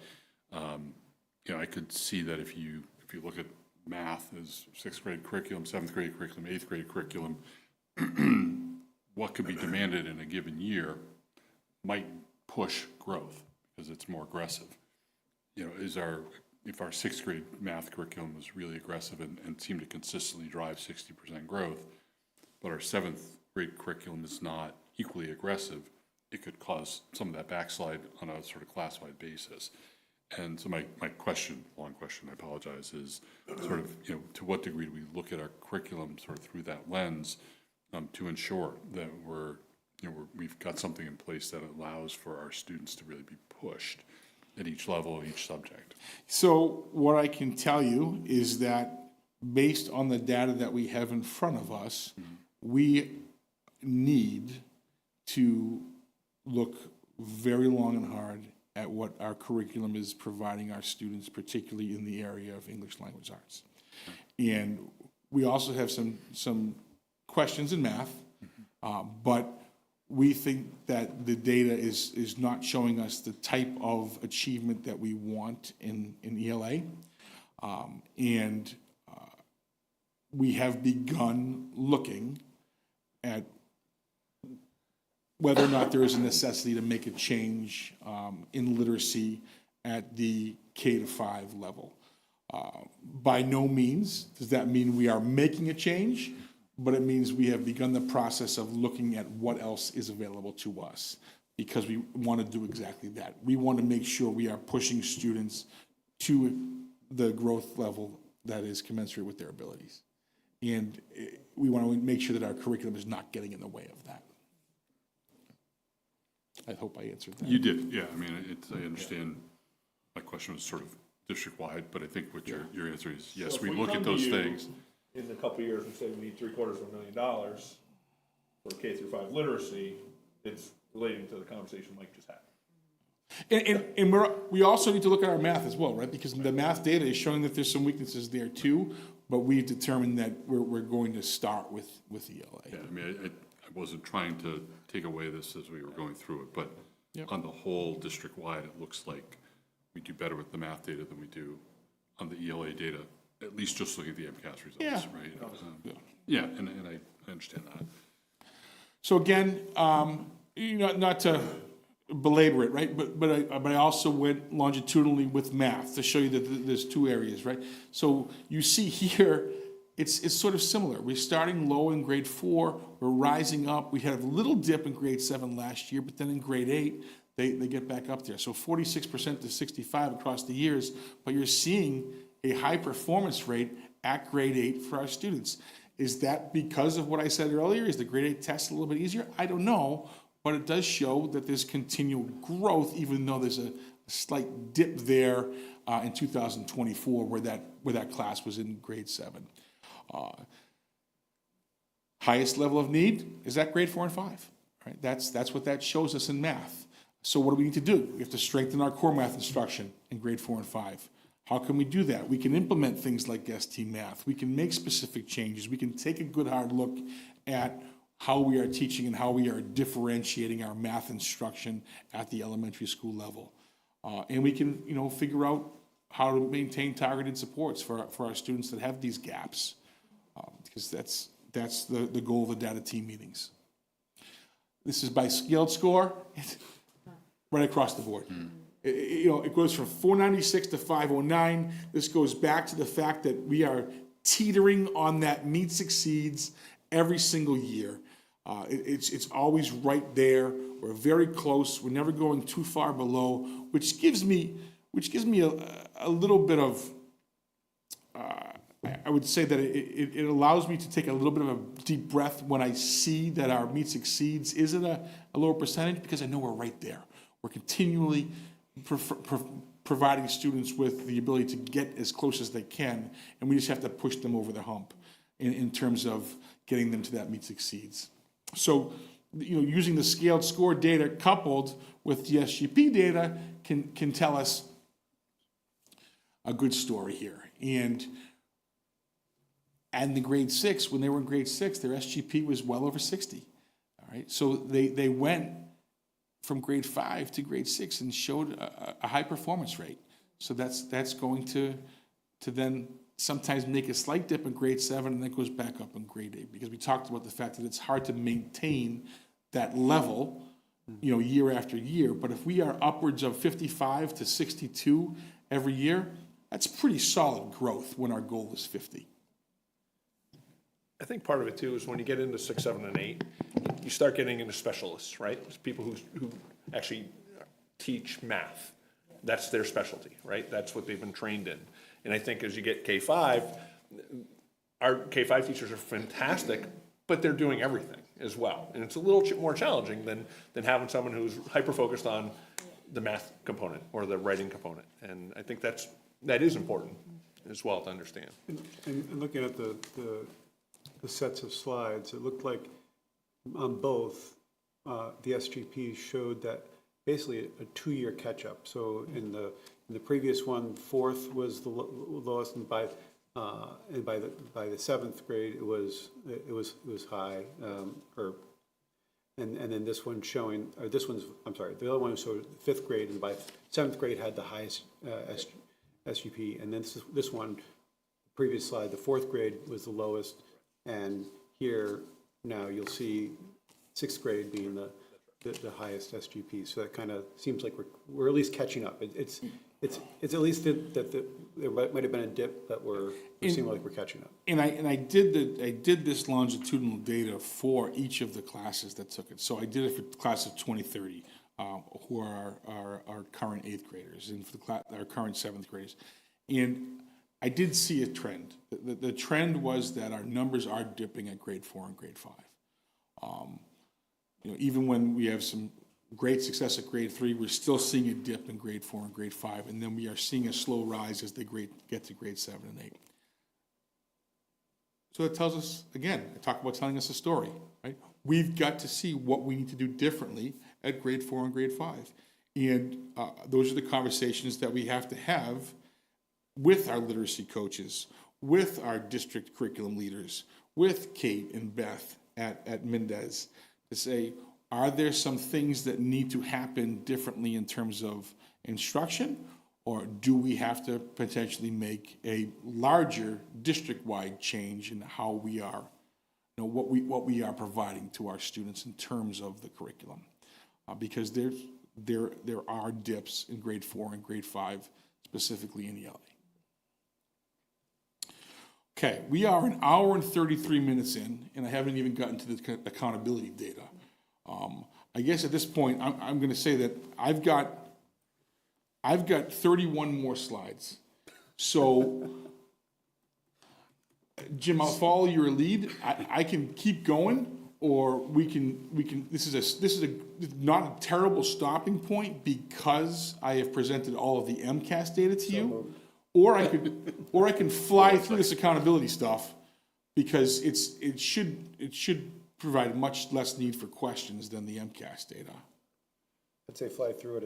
S1: I could see that if you look at math as 6th grade curriculum, 7th grade curriculum, 8th grade curriculum, what could be demanded in a given year might push growth because it's more aggressive. If our 6th grade math curriculum was really aggressive and seemed to consistently drive 60% growth, but our 7th grade curriculum is not equally aggressive, it could cause some of that backslide on a sort of class-wide basis. And so my question, long question, I apologize, is sort of, to what degree do we look at our curriculum sort of through that lens to ensure that we've got something in place that allows for our students to really be pushed at each level of each subject?
S8: So what I can tell you is that based on the data that we have in front of us, we need to look very long and hard at what our curriculum is providing our students, particularly in the area of English language arts. And we also have some questions in math, but we think that the data is not showing us the type of achievement that we want in ELA. We have begun looking at whether or not there is a necessity to make a change in literacy at the K-5 level. By no means does that mean we are making a change, but it means we have begun the process of looking at what else is available to us, because we want to do exactly that. We want to make sure we are pushing students to the growth level that is commensurate with their abilities. And we want to make sure that our curriculum is not getting in the way of that. I hope I answered that.
S1: You did, yeah. I mean, I understand my question was sort of district-wide, but I think what your answer is, yes,
S10: So if
S1: we
S10: we
S1: look
S10: come
S1: at
S10: to
S1: those
S10: you
S1: things.
S10: In a couple of years, and say we need $750,000 for K-5 literacy, it's relating to the conversation Mike just had.
S8: And we also need to look at our math as well, right? Because the math data is showing that there's some weaknesses there too, but we've determined that we're going to start with ELA.
S1: Yeah, I mean, I wasn't trying to take away this as we were going through it, but on the whole, district-wide, it looks like we do better with the math data than we do on the ELA data, at least just looking at the MCAS results,
S8: Yeah.
S1: right? Yeah, and I understand that.
S8: So again, not to belabor it, right? But I also went longitudinally with math to show you that there's two areas, right? So you see here, it's sort of similar. We're starting low in grade 4, we're rising up. We had a little dip in grade 7 last year, but then in grade 8, they get back up there. So 46% to 65 across the years, but you're seeing a high performance rate at grade 8 for our students. Is that because of what I said earlier? Is the grade 8 test a little bit easier? I don't know, but it does show that there's continual growth, even though there's a slight dip there in 2024 where that class was in grade 7. Highest level of need is at grade 4 and 5. Right? That's what that shows us in math. So what do we need to do? We have to strengthen our core math instruction in grade 4 and 5. How can we do that? We can implement things like ST Math. We can make specific changes. We can take a good hard look at how we are teaching and how we are differentiating our math instruction at the elementary school level. And we can, figure out how to maintain targeted supports for our students that have these gaps. Because that's the goal of the data team meetings. This is by scaled score, right across the board. It goes from 496 to 509. This goes back to the fact that we are teetering on that meets exceeds every single year. It's always right there. We're very close. We're never going too far below, which gives me a little bit of, I would say that it allows me to take a little bit of a deep breath when I see that our meets exceeds is at a lower percentage, because I know we're right there. We're continually providing students with the ability to get as close as they can, and we just have to push them over the hump in terms of getting them to that meets exceeds. So, using the scaled score data coupled with the SGP data can tell us a good story here. And the grade 6, when they were in grade 6, their SGP was well over 60. All right, so they went from grade 5 to grade 6 and showed a high performance rate. So that's going to then sometimes make a slight dip in grade 7 and then goes back up in grade 8, because we talked about the fact that it's hard to maintain that level, year after year. But if we are upwards of 55 to 62 every year, that's pretty solid growth when our goal is 50.
S10: I think part of it too is when you get into 6, 7, and 8, you start getting into specialists, right? It's people who actually teach math. That's their specialty, right? That's what they've been trained in. And I think as you get K-5, our K-5 teachers are fantastic, but they're doing everything as well. And it's a little more challenging than having someone who's hyper-focused on the math component or the writing component. And I think that is important as well to understand.
S3: And looking at the sets of slides, it looked like on both, the SGPs showed that basically a 2-year catch-up. So in the previous one, 4th was the lowest, and by the 7th grade it was high, and then this one showing, or this one's, I'm sorry, the other one showed 5th grade, and by 7th grade had the highest SGP, and then this one, previous slide, the 4th grade was the lowest, and here now you'll see 6th grade being the highest SGP. So that kind of seems like we're at least catching up. It's at least that there might have been a dip, but we're seeming like we're catching up.
S8: And I did this longitudinal data for each of the classes that took it. So I did it for the class of 2030, who are our current 8th graders, and for our current 7th graders. And I did see a trend. The trend was that our numbers are dipping at grade 4 and grade 5. Even when we have some great success at grade 3, we're still seeing a dip in grade 4 and grade 5, and then we are seeing a slow rise as they get to grade 7 and 8. So that tells us, again, I talk about telling us a story, right? We've got to see what we need to do differently at grade 4 and grade 5. And those are the conversations that we have to have with our literacy coaches, with our district curriculum leaders, with Kate and Beth at Mendez, to say, are there some things that need to happen differently in terms of instruction? Or do we have to potentially make a larger district-wide change in how we are, what we are providing to our students in terms of the curriculum? Because there are dips in grade 4 and grade 5, specifically in ELA. Okay, we are an hour and 33 minutes in, and I haven't even gotten to the accountability data. I guess at this point, I'm going to say that I've got 31 more slides. So, Jim, I'll follow your lead. I can keep going, or we can. This is not a terrible stopping point because I have presented all of the MCAS data to you, or I can fly through this accountability stuff because it should provide much less need for questions than the MCAS data.
S3: I'd say fly through it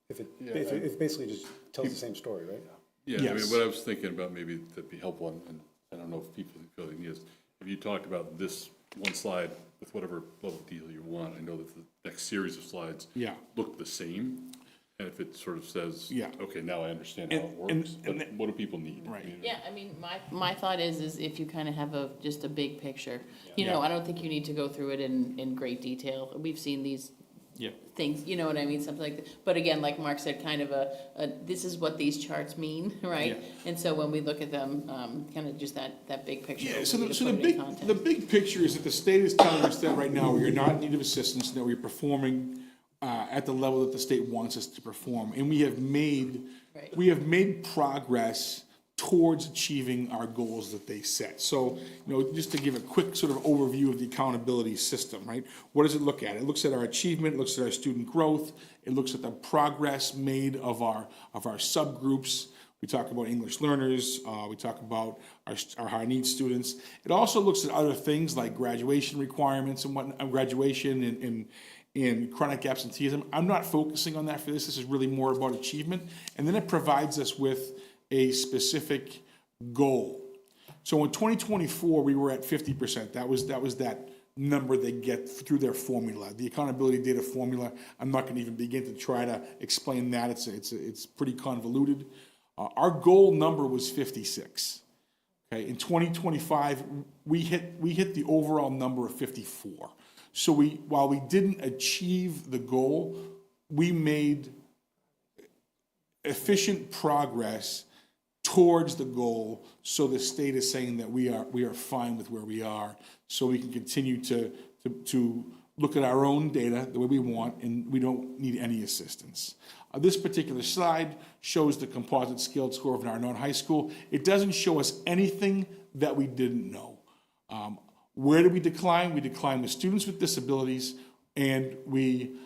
S3: if it basically just tells the same story, right?
S1: Yeah, I
S8: Yes.
S1: mean, what I was thinking about maybe that'd be helpful, and I don't know if people feel they need is, if you talked about this one slide with whatever level of detail you want, I know that the next series of slides look the same, and if it sort of says, okay, now I understand how it works, but what do people need?
S8: Right.
S5: Yeah, I mean, my thought is if you kind of have just a big picture, you know, I don't think you need to go through it in great detail. We've seen these things, you know what I mean, something like that. But again, like Mark said, kind of this is what these charts mean, right? And so when we look at them, kind of just that big picture.
S8: Yeah, so the big picture is that the state is telling us that right now we are not in need of assistance, that we're performing at the level that the state wants us to perform, and we have made progress towards achieving our goals that they set. So, just to give a quick sort of overview of the accountability system, right? What does it look at? It looks at our achievement, it looks at our student growth, it looks at the progress made of our subgroups. We talk about English learners, we talk about our high needs students. It also looks at other things like graduation requirements and whatnot, graduation and chronic absenteeism. I'm not focusing on that for this. This is really more about achievement. And then it provides us with a specific goal. So in 2024, we were at 50%. That was that number they get through their formula, the accountability data formula. I'm not going to even begin to try to explain that. It's pretty convoluted. Our goal number was 56. Okay, in 2025, we hit the overall number of 54. So while we didn't achieve the goal, we made efficient progress towards the goal. So the state is saying that we are fine with where we are. So we can continue to look at our own data the way we want, and we don't need any assistance. This particular slide shows the composite scaled score of our non-high school. It doesn't show us anything that we didn't know. Where did we decline? We declined with students with disabilities, and we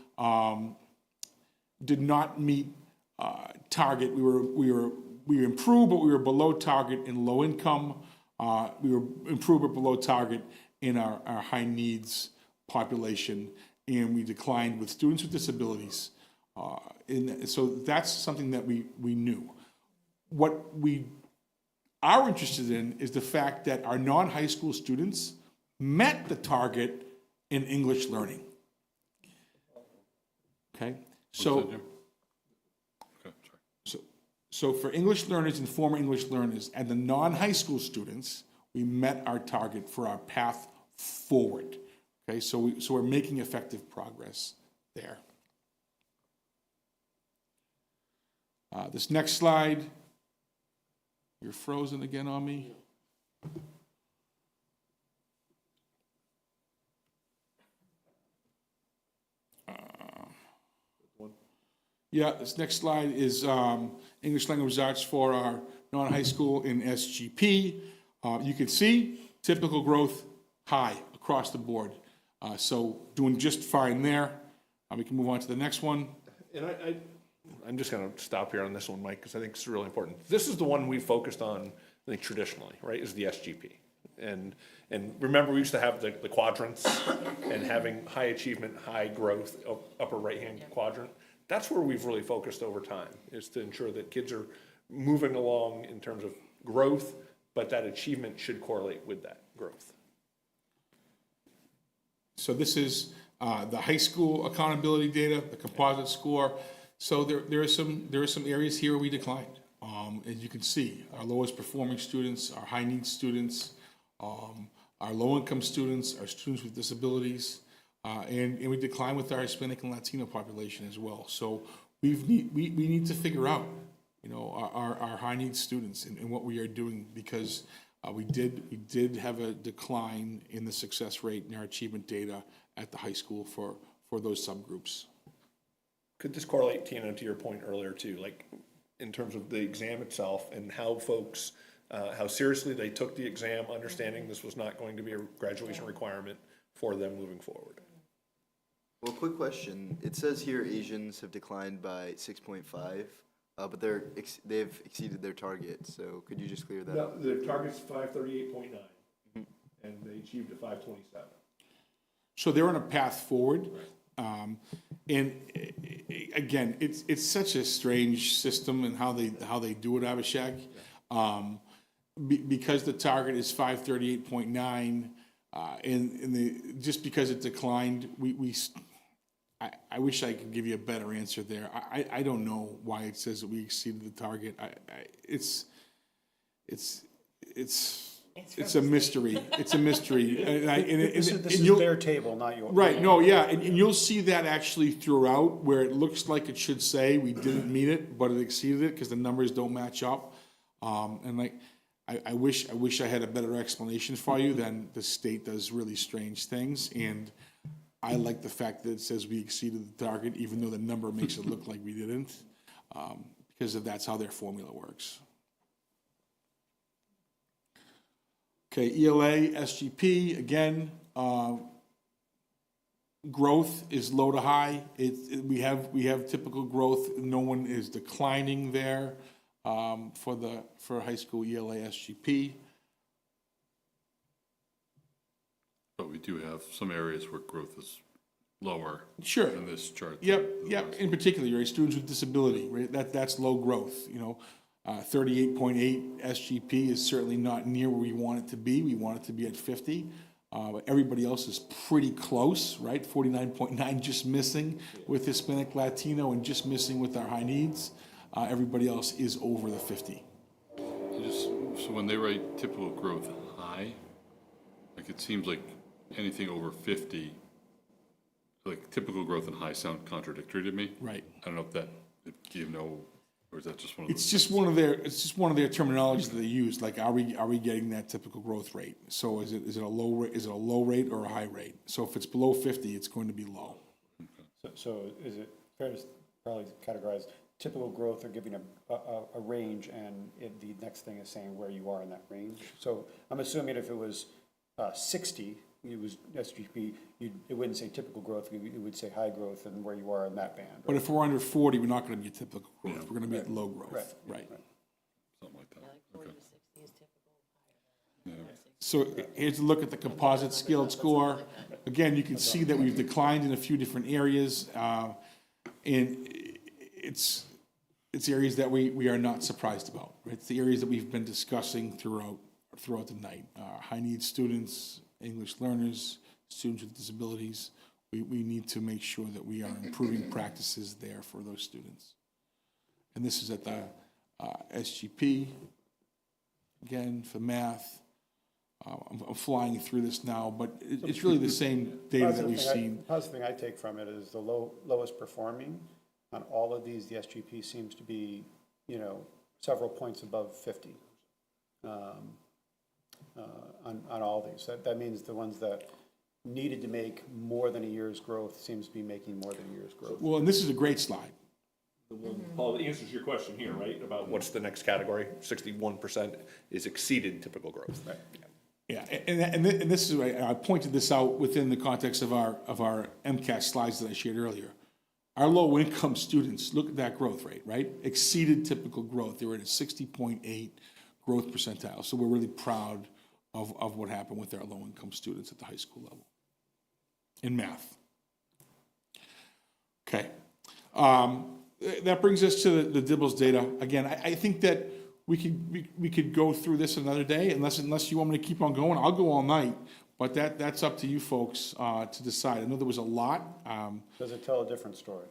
S8: did not meet target. We improved, but we were below target in low income. We were improved, but below target in our high needs population, and we declined with students with disabilities. So that's something that we knew. What we are interested in is the fact that our non-high school students met the target in English learning. Okay, so for English learners and former English learners and the non-high school students, we met our target for our path forward. Okay, so we're making effective progress there. This next slide, you're frozen again on me. Yeah, this next slide is English Language Arts for our non-high school in SGP. You can see typical growth high across the board. So doing just fine there. We can move on to the next one.
S10: And I'm just going to stop here on this one, Mike, because I think it's really important. This is the one we focused on, I think, traditionally, right, is the SGP. And remember, we used to have the quadrants and having high achievement, high growth, upper right-hand quadrant. That's where we've really focused over time, is to ensure that kids are moving along in terms of growth, but that achievement should correlate with that growth.
S8: So this is the high school accountability data, the composite score. So there are some areas here where we declined. As you can see, our lowest performing students, our high needs students, our low income students, our students with disabilities, and we decline with our Hispanic and Latino population as well. So we need to figure out, you know, our high needs students and what we are doing, because we did have a decline in the success rate in our achievement data at the high school for those subgroups.
S10: Could this correlate, Tina, to your point earlier too, like in terms of the exam itself and how folks, how seriously they took the exam, understanding this was not going to be a graduation requirement for them moving forward?
S9: Well, quick question. It says here Asians have declined by 6.5, but they've exceeded their target. So could you just clear that up?
S10: The target's 538.9, and they achieved a 527.
S8: So they're on a path forward. And again, it's such a strange system and how they do it, Abhishek. Because the target is 538.9, and just because it declined, I wish I could give you a better answer there. I don't know why it says that we exceeded the target. It's a mystery. It's a mystery.
S3: This is their table, not yours.
S8: Right, no, yeah, and you'll see that actually throughout, where it looks like it should say we didn't meet it, but it exceeded it, because the numbers don't match up. And like, I wish I had a better explanation for you than the state does really strange things, and I like the fact that it says we exceeded the target, even though the number makes it look like we didn't, because that's how their formula works. Okay, ELA, SGP, again, growth is low to high. We have typical growth. No one is declining there for high school ELA, SGP.
S1: But we do have some areas where growth is lower.
S8: Sure.
S1: In this chart.
S8: Yep. In particular, right, students with disability, right? That's low growth. You know, 38.8 SGP is certainly not near where we want it to be. We want it to be at 50. But everybody else is pretty close, right? 49.9 just missing with Hispanic, Latino, and just missing with our high needs. Everybody else is over the 50.
S1: So when they write typical growth high, like it seems like anything over 50, like typical growth and high sound contradictory to me.
S8: Right.
S1: I don't know if do you know, or is that just one of those?
S8: It's just one of their terminologies that they use. Like, are we getting that typical growth rate? So is it a low rate? Is it a low rate or a high rate? So if it's below 50, it's going to be low.
S3: So is it fair to probably categorize typical growth or giving a range, and the next thing is saying where you are in that range? So I'm assuming if it was 60, it was SGP, it wouldn't say typical growth, it would say high growth and where you are in that band. Right?
S8: But if we're under 40, we're not going to be at typical growth. We're going to be at low growth.
S3: Right.
S1: Something like that. Okay.
S8: So here's a look at the composite scaled score. Again, you can see that we've declined in a few different areas, and it's areas that we are not surprised about. Right? It's the areas that we've been discussing throughout the night. High needs students, English learners, students with disabilities. We need to make sure that we are improving practices there for those students. And this is at the SGP, again, for math. I'm flying through this now, but it's really the same data that we've seen.
S3: The positive thing I take from it is the lowest performing on all of these, the SGP seems to be, several points above 50 on all these. That means the ones that needed to make more than a year's growth seems to be making more than a year's growth.
S8: Well, and this is a great slide.
S10: Paul, the answer to your question here, right, about what's the next category? 61% is exceeded typical growth. Right.
S8: Yeah, and this is, I pointed this out within the context of our MCAS slides that I shared earlier. Our low-income students, look at that growth rate, right? Exceeded typical growth. They were at a 60.8 growth percentile. So we're really proud of what happened with our low-income students at the high school level in math. Okay. That brings us to the Dibbles data. Again, I think that we could go through this another day, unless you want me to keep on going. I'll go all night, but that's up to you folks to decide. I know there was a lot.
S3: Does it tell a different story?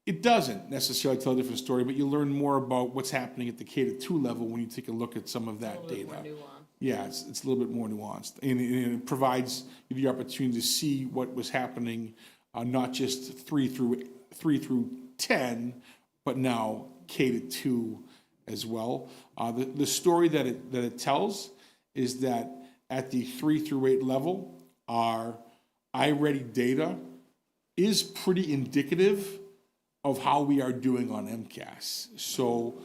S8: It doesn't necessarily tell a different story, but you learn more about what's happening at the K-2 level when you take a look at some of that data. Yeah, it's a little bit more nuanced, and it provides you the opportunity to see what was happening, not just 3 through 10, but now K-2 as well. The story that it tells is that at the 3 through 8 level, our iReady data is pretty indicative of how we are doing on MCAS. So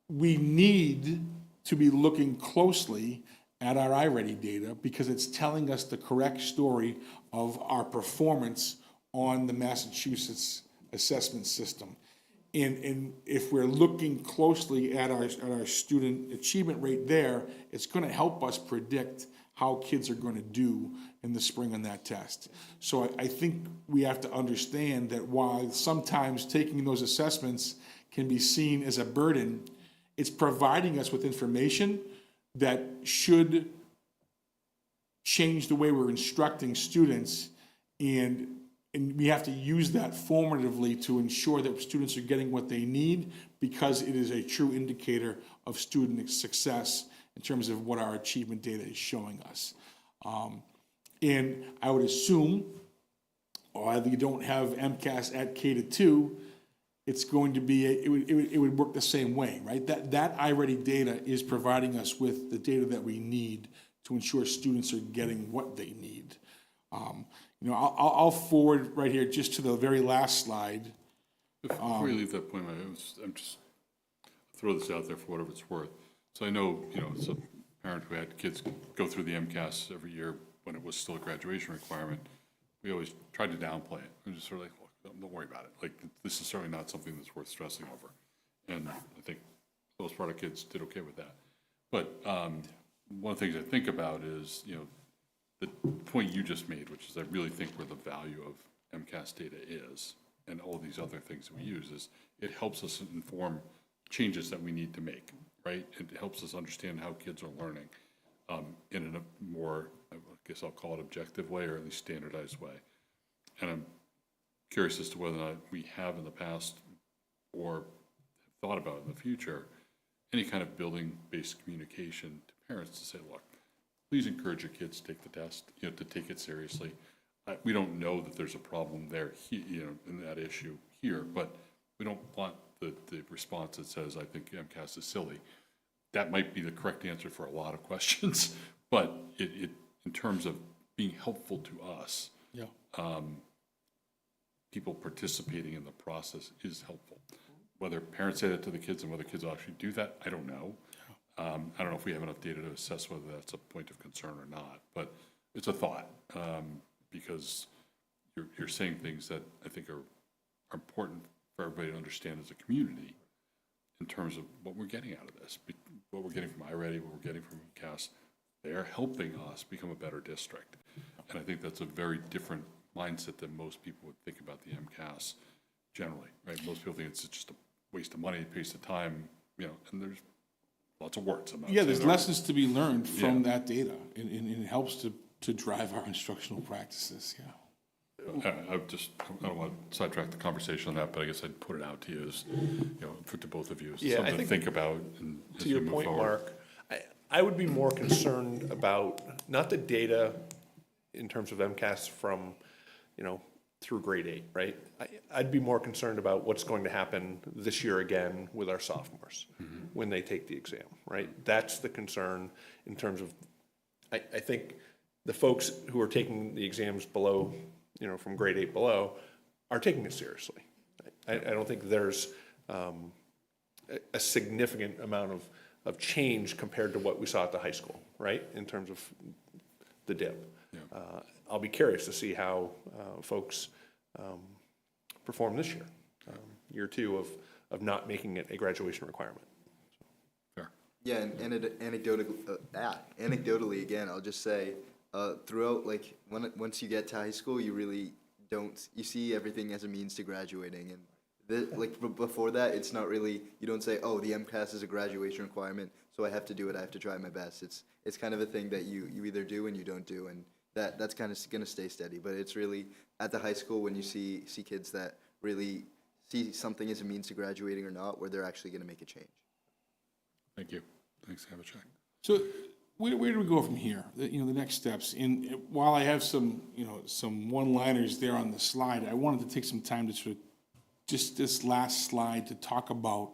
S8: we need to be looking closely at our iReady data because it's telling us the correct story of our performance on the Massachusetts assessment system. And if we're looking closely at our student achievement rate there, it's going to help us predict how kids are going to do in the spring on that test. So I think we have to understand that while sometimes taking those assessments can be seen as a burden, it's providing us with information that should change the way we're instructing students, and we have to use that formatively to ensure that students are getting what they need, because it is a true indicator of student success in terms of what our achievement data is showing us. And I would assume, either you don't have MCAS at K-2, it's going to be, it would work the same way, right? That iReady data is providing us with the data that we need to ensure students are getting what they need. I'll forward right here just to the very last slide.
S1: Before you leave that point, I'm just throw this out there for whatever it's worth. So I know, as a parent who had kids go through the MCAS every year when it was still a graduation requirement, we always tried to downplay it. We just sort of like, look, don't worry about it. Like, this is certainly not something that's worth stressing over. And I think most part of kids did okay with that. But one of the things I think about is, the point you just made, which is I really think where the value of MCAS data is, and all these other things that we use, is it helps us inform changes that we need to make, right? It helps us understand how kids are learning in a more, I guess I'll call it objective way, or at least standardized way. And I'm curious as to whether or not we have in the past or have thought about in the future any kind of building-based communication to parents to say, look, please encourage your kids to take the test, to take it seriously. We don't know that there's a problem there, in that issue here, but we don't want the response that says, I think MCAS is silly. That might be the correct answer for a lot of questions, but it in terms of being helpful to us, people participating in the process is helpful. Whether parents say that to the kids and whether kids will actually do that, I don't know. I don't know if we have enough data to assess whether that's a point of concern or not, but it's a thought, because you're saying things that I think are important for everybody to understand as a community in terms of what we're getting out of this, what we're getting from iReady, what we're getting from CAS. They are helping us become a better district. And I think that's a very different mindset than most people would think about the MCAS generally, right? Most people think it's just a waste of money, a waste of time, and there's lots of words about it.
S8: Yeah, there's lessons to be learned from that data, and it helps to drive our instructional practices,
S1: I don't want to sidetrack the conversation on that, but I guess I'd put it out to you as, to both of you, as something to think about and as
S10: To
S1: you
S10: your
S1: move
S10: point,
S1: forward.
S10: Mark, I would be more concerned about, not the data in terms of MCAS from, through grade 8, right? I'd be more concerned about what's going to happen this year again with our sophomores when they take the exam, right? That's the concern in terms of, I think the folks who are taking the exams below, from grade 8 below, are taking it seriously. I don't think there's a significant amount of change compared to what we saw at the high school, right? In terms of the dip. I'll be curious to see how folks perform this year, year 2 of not making it a graduation requirement.
S1: Fair.
S9: Yeah, and anecdotally, again, I'll just say, throughout, once you get to high school, you really you see everything as a means to graduating, and before that, it's not really, you don't say, oh, the MCAS is a graduation requirement, so I have to do it, I have to try my best. It's kind of a thing that you either do and you don't do, and that's kind of going to stay steady. But it's really at the high school when you see kids that really see something as a means to graduating or not, where they're actually going to make a change.
S1: Thank you. Thanks, Havachak.
S8: So where do we go from here? The next steps. And while I have some one-liners there on the slide, I wanted to take some time to sort of just this last slide to talk about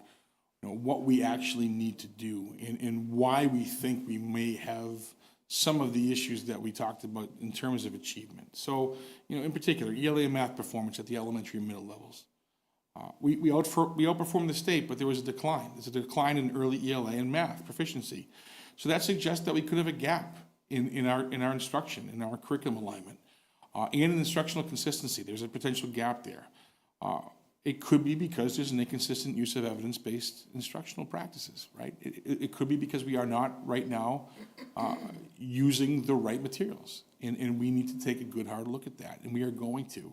S8: what we actually need to do and why we think we may have some of the issues that we talked about in terms of achievement. So, in particular, ELA and math performance at the elementary and middle levels. We outperformed the state, but there was a decline. There's a decline in early ELA and math proficiency. So that suggests that we could have a gap in our instruction, in our curriculum alignment, and in instructional consistency. There's a potential gap there. It could be because there's an inconsistent use of evidence-based instructional practices, right? It could be because we are not right now using the right materials, and we need to take a good hard look at that, and we are going to.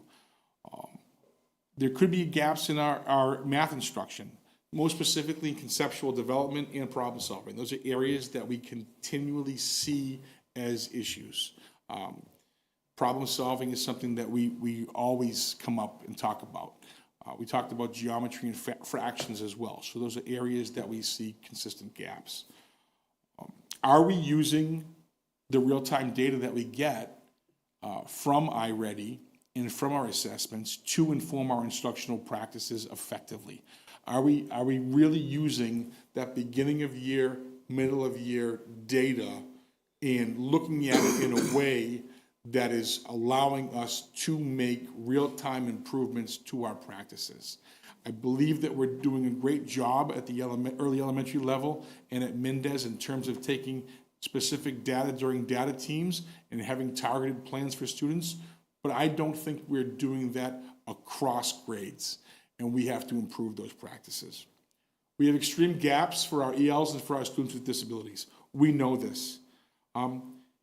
S8: There could be gaps in our math instruction, most specifically in conceptual development and problem solving. Those are areas that we continually see as issues. Problem solving is something that we always come up and talk about. We talked about geometry and fractions as well. So those are areas that we see consistent gaps. Are we using the real-time data that we get from iReady and from our assessments to inform our instructional practices effectively? Are we really using that beginning of year, middle of year data and looking at it in a way that is allowing us to make real-time improvements to our practices? I believe that we're doing a great job at the early elementary level and at Mendez in terms of taking specific data during data teams and having targeted plans for students, but I don't think we're doing that across grades, and we have to improve those practices. We have extreme gaps for our ELs and for our students with disabilities. We know this.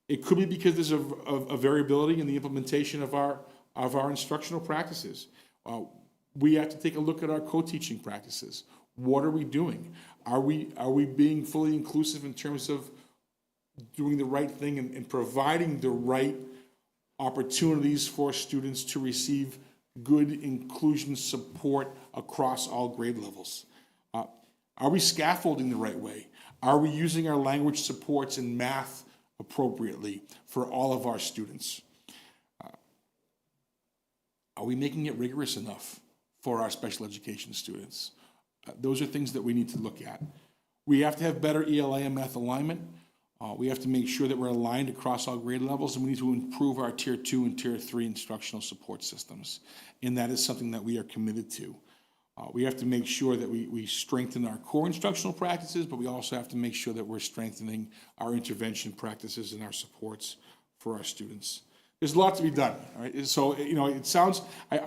S8: It could be because there's a variability in the implementation of our instructional practices. We have to take a look at our co-teaching practices. What are we doing? Are we being fully inclusive in terms of doing the right thing and providing the right opportunities for students to receive good inclusion support across all grade levels? Are we scaffolding the right way? Are we using our language supports in math appropriately for all of our students? Are we making it rigorous enough for our special education students? Those are things that we need to look at. We have to have better ELA and math alignment. We have to make sure that we're aligned across all grade levels, and we need to improve our Tier 2 and Tier 3 instructional support systems, and that is something that we are committed to. We have to make sure that we strengthen our core instructional practices, but we also have to make sure that we're strengthening our intervention practices and our supports for our students. There's a lot to be done, all right? So, it sounds,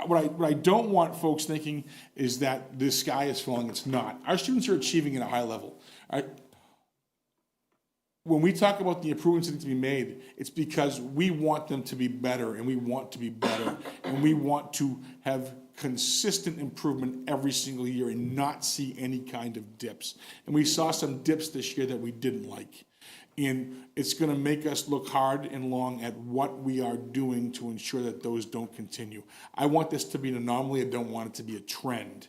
S8: what I don't want folks thinking is that the sky is falling. It's not. Our students are achieving at a high level, all right? When we talk about the improvements that need to be made, it's because we want them to be better, and we want to be better, and we want to have consistent improvement every single year and not see any kind of dips. And we saw some dips this year that we didn't like. And it's going to make us look hard and long at what we are doing to ensure that those don't continue. I want this to be an anomaly. I don't want it to be a trend.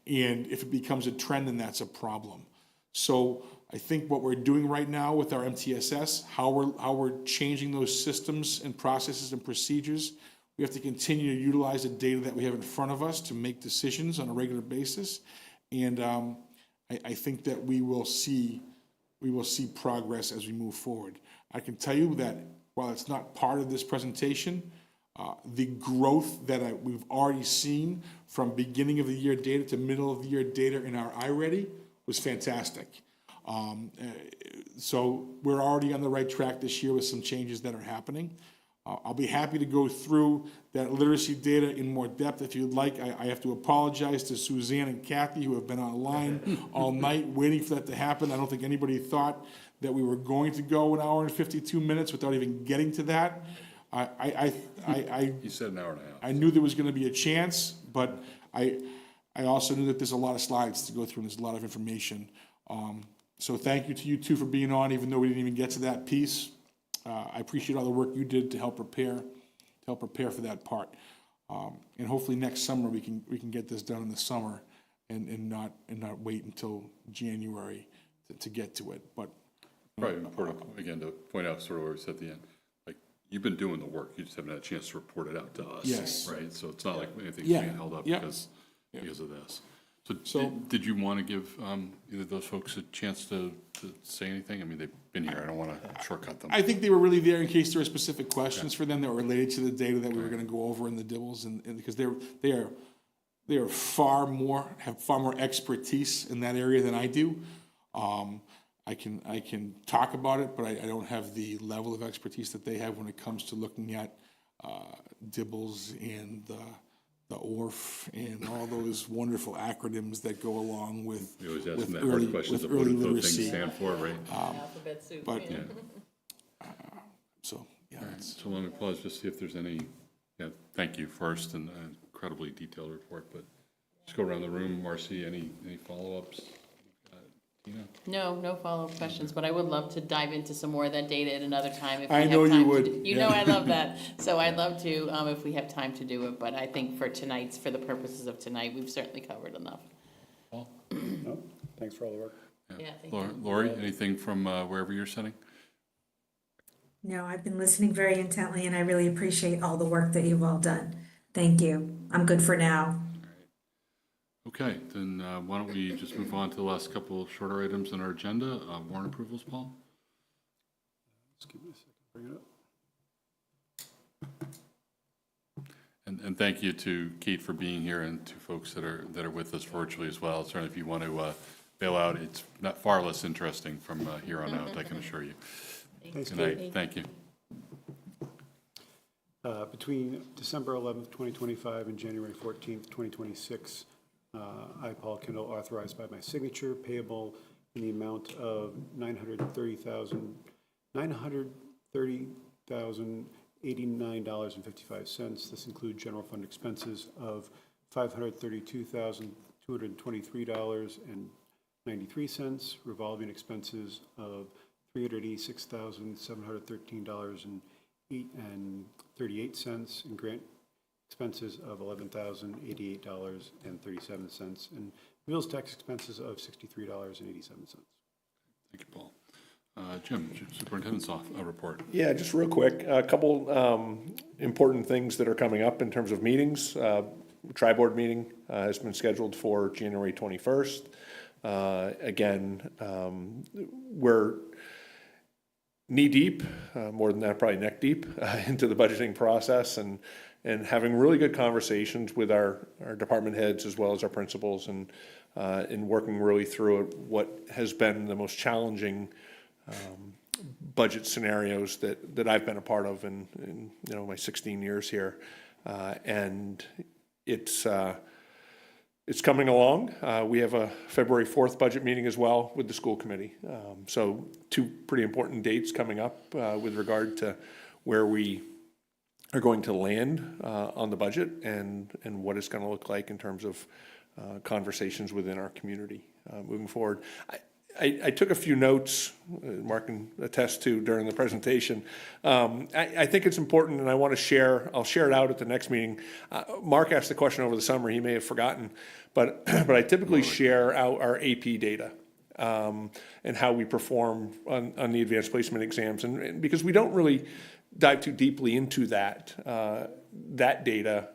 S8: And if it becomes a trend, then that's a problem. So I think what we're doing right now with our MTSS, how we're changing those systems and processes and procedures, we have to continue to utilize the data that we have in front of us to make decisions on a regular basis. And I think that we will see progress as we move forward. I can tell you that while it's not part of this presentation, the growth that we've already seen from beginning of the year data to middle of the year data in our iReady was fantastic. So we're already on the right track this year with some changes that are happening. I'll be happy to go through that literacy data in more depth if you'd like. I have to apologize to Suzanne and Kathy, who have been online all night waiting for that to happen. I don't think anybody thought that we were going to go an hour and 52 minutes without even getting to that.
S1: You said an hour and a half.
S8: I knew there was gonna be a chance, but I also knew that there's a lot of slides to go through and there's a lot of information. So thank you to you two for being on, even though we didn't even get to that piece. I appreciate all the work you did to help prepare for that part. And hopefully next summer, we can get this done in the summer and not wait until January to get to it, but.
S1: Probably important, again, to point out sort of where we said at the end, like, you've been doing the work, you just haven't had a chance to report it out to us.
S8: Yes.
S1: Right, so it's not like anything's
S8: Yeah.
S1: being held up
S8: Yeah.
S1: because of this.
S8: So-
S1: So did you want to give either of those folks a chance to say anything? I mean, they've been here, I don't want to shortcut them.
S8: I think they were really there in case there were specific questions for them that were related to the data that we were gonna go over in the dibbles, and because they have far more expertise in that area than I do. I can talk about it, but I don't have the level of expertise that they have when it comes to looking at dibbles and the ORF and all those wonderful acronyms that go along with
S1: We always ask them that
S8: early-
S1: hard questions
S8: with
S1: of what
S8: early
S1: do those
S8: literacy.
S1: things stand for, right?
S5: Alphabet soup.
S8: But,
S1: Yeah.
S8: so, yeah, it's.
S1: So let me pause, just see if there's any, thank you first, and an incredibly detailed report, but just go around the room. Marcy, any follow-ups? Tina?
S5: No follow-up questions, but I would love to dive into some more of that data at another time if we
S8: I
S5: have
S8: know you
S5: time to
S8: would,
S5: do- You know I love that, so I'd love to, if we have time to do it, but I think for the purposes of tonight, we've certainly covered enough.
S1: Paul?
S3: No, thanks for all the work.
S5: Yeah, thank
S1: Lori, anything from wherever you're sitting?
S11: No, I've been listening very intently and I really appreciate all the work that you've all done. Thank you. I'm good for now.
S1: Okay, then why don't we just move on to the last couple of shorter items on our agenda, warrant approvals, Paul?
S3: Just give me a second, bring it up.
S1: And thank you to Kate for being here and to folks that are with us virtually as well. Certainly if you want to bail out, it's not far less interesting from here on out, I can assure you.
S3: Thanks,
S1: Good
S3: Kate.
S1: night, thank you.
S3: Between December 11th, 2025 and January 14th, 2026, I, Paul Kendall, authorized by my signature, payable in the amount of $930,089.55. This includes general fund expenses of $532,223.93, revolving expenses of $386,713.38, and grant expenses of $11,088.37, and meals tax expenses of $63.87.
S1: Thank you, Paul. Jim, Superintendent's report.
S10: Yeah, just real quick, a couple important things that are coming up in terms of meetings. Tri-board meeting has been scheduled for January 21st. Again, we're knee-deep, more than that, probably neck-deep, into the budgeting process and having really good conversations with our department heads as well as our principals and working really through what has been the most challenging budget scenarios that I've been a part of in my 16 years here. And it's coming along. We have a February 4th budget meeting as well with the school committee. So two pretty important dates coming up with regard to where we are going to land on the budget and what it's going to look like in terms of conversations within our community moving forward. I took a few notes, Mark can attest to during the presentation. I think it's important, and I'll share it out at the next meeting. Mark asked the question over the summer, he may have forgotten, but I typically share out our AP data and how we perform on the advanced placement exams, and because we don't really dive too deeply into that data.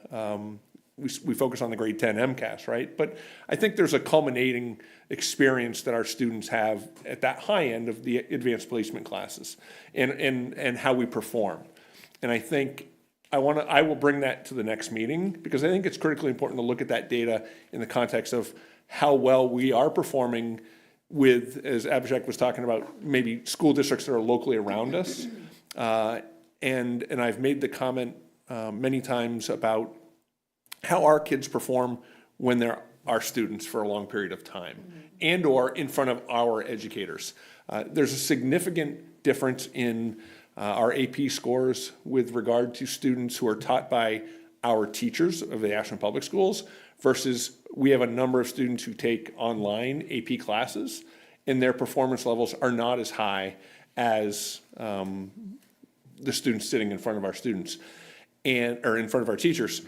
S10: We focus on the grade 10 MCAS, right? But I think there's a culminating experience that our students have at that high end of the advanced placement classes and how we perform. And I think I will bring that to the next meeting because I think it's critically important to look at that data in the context of how well we are performing with, as Abhishek was talking about, maybe school districts that are locally around us. And I've made the comment many times about how our kids perform when they're our students for a long period of time and or in front of our educators. There's a significant difference in our AP scores with regard to students who are taught by our teachers of the Ashland Public Schools versus we have a number of students who take online AP classes, and their performance levels are not as high as the students sitting in front of our students or in front of our teachers.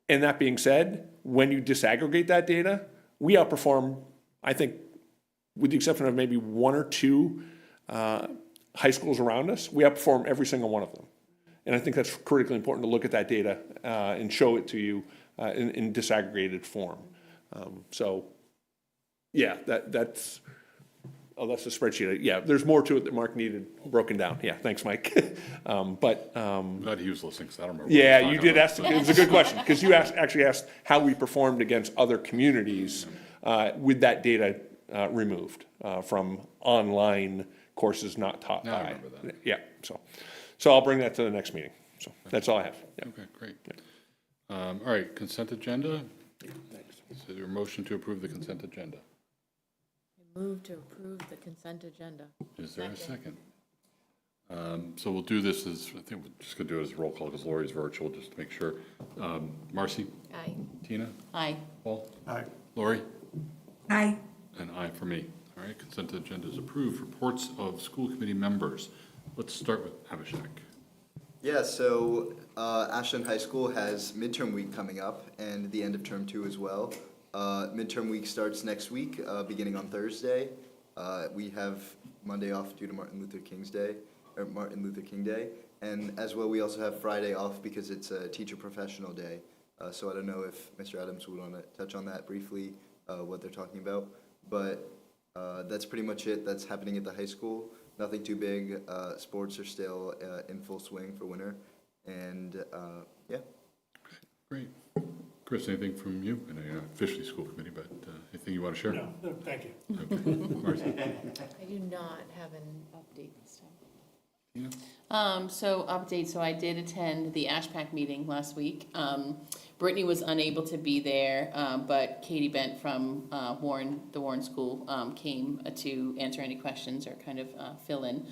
S10: And that being said, when you disaggregate that data, we outperform, I think, with the exception of maybe one or two high schools around us, we outperform every single one of them. And I think that's critically important to look at that data and show it to you in disaggregated form. So, yeah, that's the spreadsheet. Yeah, there's more to it that Mark needed broken down. Yeah, thanks, Mike.
S1: I'm glad he was listening, because I don't remember.
S10: Yeah, you did ask, it was a good question, because you actually asked how we performed against other communities with that data removed from online courses not taught by.
S1: Now I remember that.
S10: Yeah, so I'll bring that to the next meeting. So that's all I have. Yeah.
S1: Okay, great. All right, consent agenda. Is there a motion to approve the consent agenda?
S7: Move to approve the consent agenda.
S1: Is there a second? So we'll do this as, I think we're just gonna do it as a roll call because Lori's virtual, just to make sure. Marcy?
S7: Aye.
S1: Tina?
S5: Aye.
S1: Paul?
S3: Aye.
S1: Lori?
S11: Aye.
S1: And aye for me. All right, consent agenda is approved. Reports of school committee members. Let's start with Abhishek.
S9: Yeah, so Ashland High School has midterm week coming up and the end of term 2 as well. Midterm week starts next week, beginning on Thursday. We have Monday off due to Martin Luther King Day. And as well, we also have Friday off because it's a teacher professional day. So I don't know if Mr. Adams would want to touch on that briefly, what they're talking about. But that's pretty much it. That's happening at the high school. Nothing too big. Sports are still in full swing for winter. And yeah.
S1: Great. Chris, anything from you? I know you're not officially school committee, but anything you want to share?
S10: No, thank you.
S1: Okay. Marcy?
S7: I do not have an update this time.
S1: Tina?
S5: So update, so I did attend the AshPac meeting last week. Brittany was unable to be there, but Katie Bent from the Warren School, came to answer any questions or kind of fill in,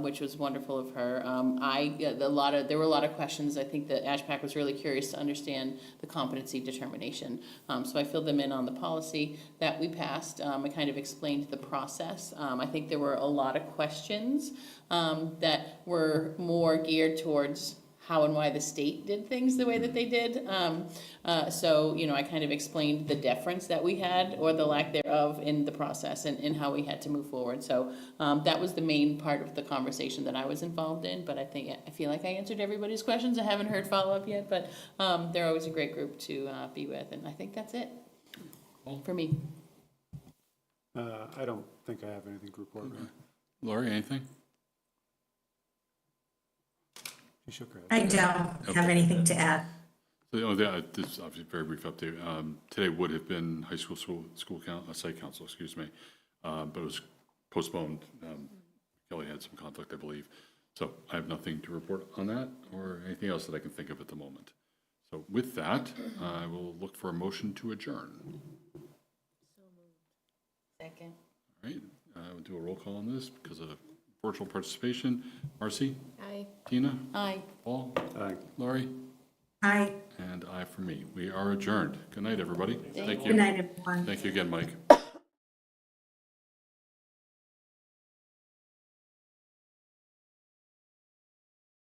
S5: which was wonderful of her. There were a lot of questions. I think that AshPac was really curious to understand the competency determination. So I filled them in on the policy that we passed. I kind of explained the process. I think there were a lot of questions that were more geared towards how and why the state did things the way that they did. So, I kind of explained the deference that we had, or the lack thereof, in the process and how we had to move forward. So that was the main part of the conversation that I was involved in, but I feel like I answered everybody's questions. I haven't heard follow-up yet, but they're always a great group to be with, and I think that's it for me.
S3: I don't think I have anything to report.
S1: Okay. Lori, anything?
S3: She shook her head.
S11: I don't have anything to add.
S1: So, this is obviously a very brief update. Today would have been high school site council, but it was postponed. Kelly had some conflict, I believe. So I have nothing to report on that or anything else that I can think of at the moment. So with that, I will look for a motion to adjourn.
S5: Second.
S1: All right, we'll do a roll call on this because of virtual participation. Marcy?
S7: Aye.
S1: Tina?
S5: Aye.
S1: Paul?
S3: Aye.
S1: Lori?
S11: Aye.
S1: And aye for me. We are adjourned. Good night, everybody. Thank you.
S11: Good night, everyone.
S1: Thank you again, Mike.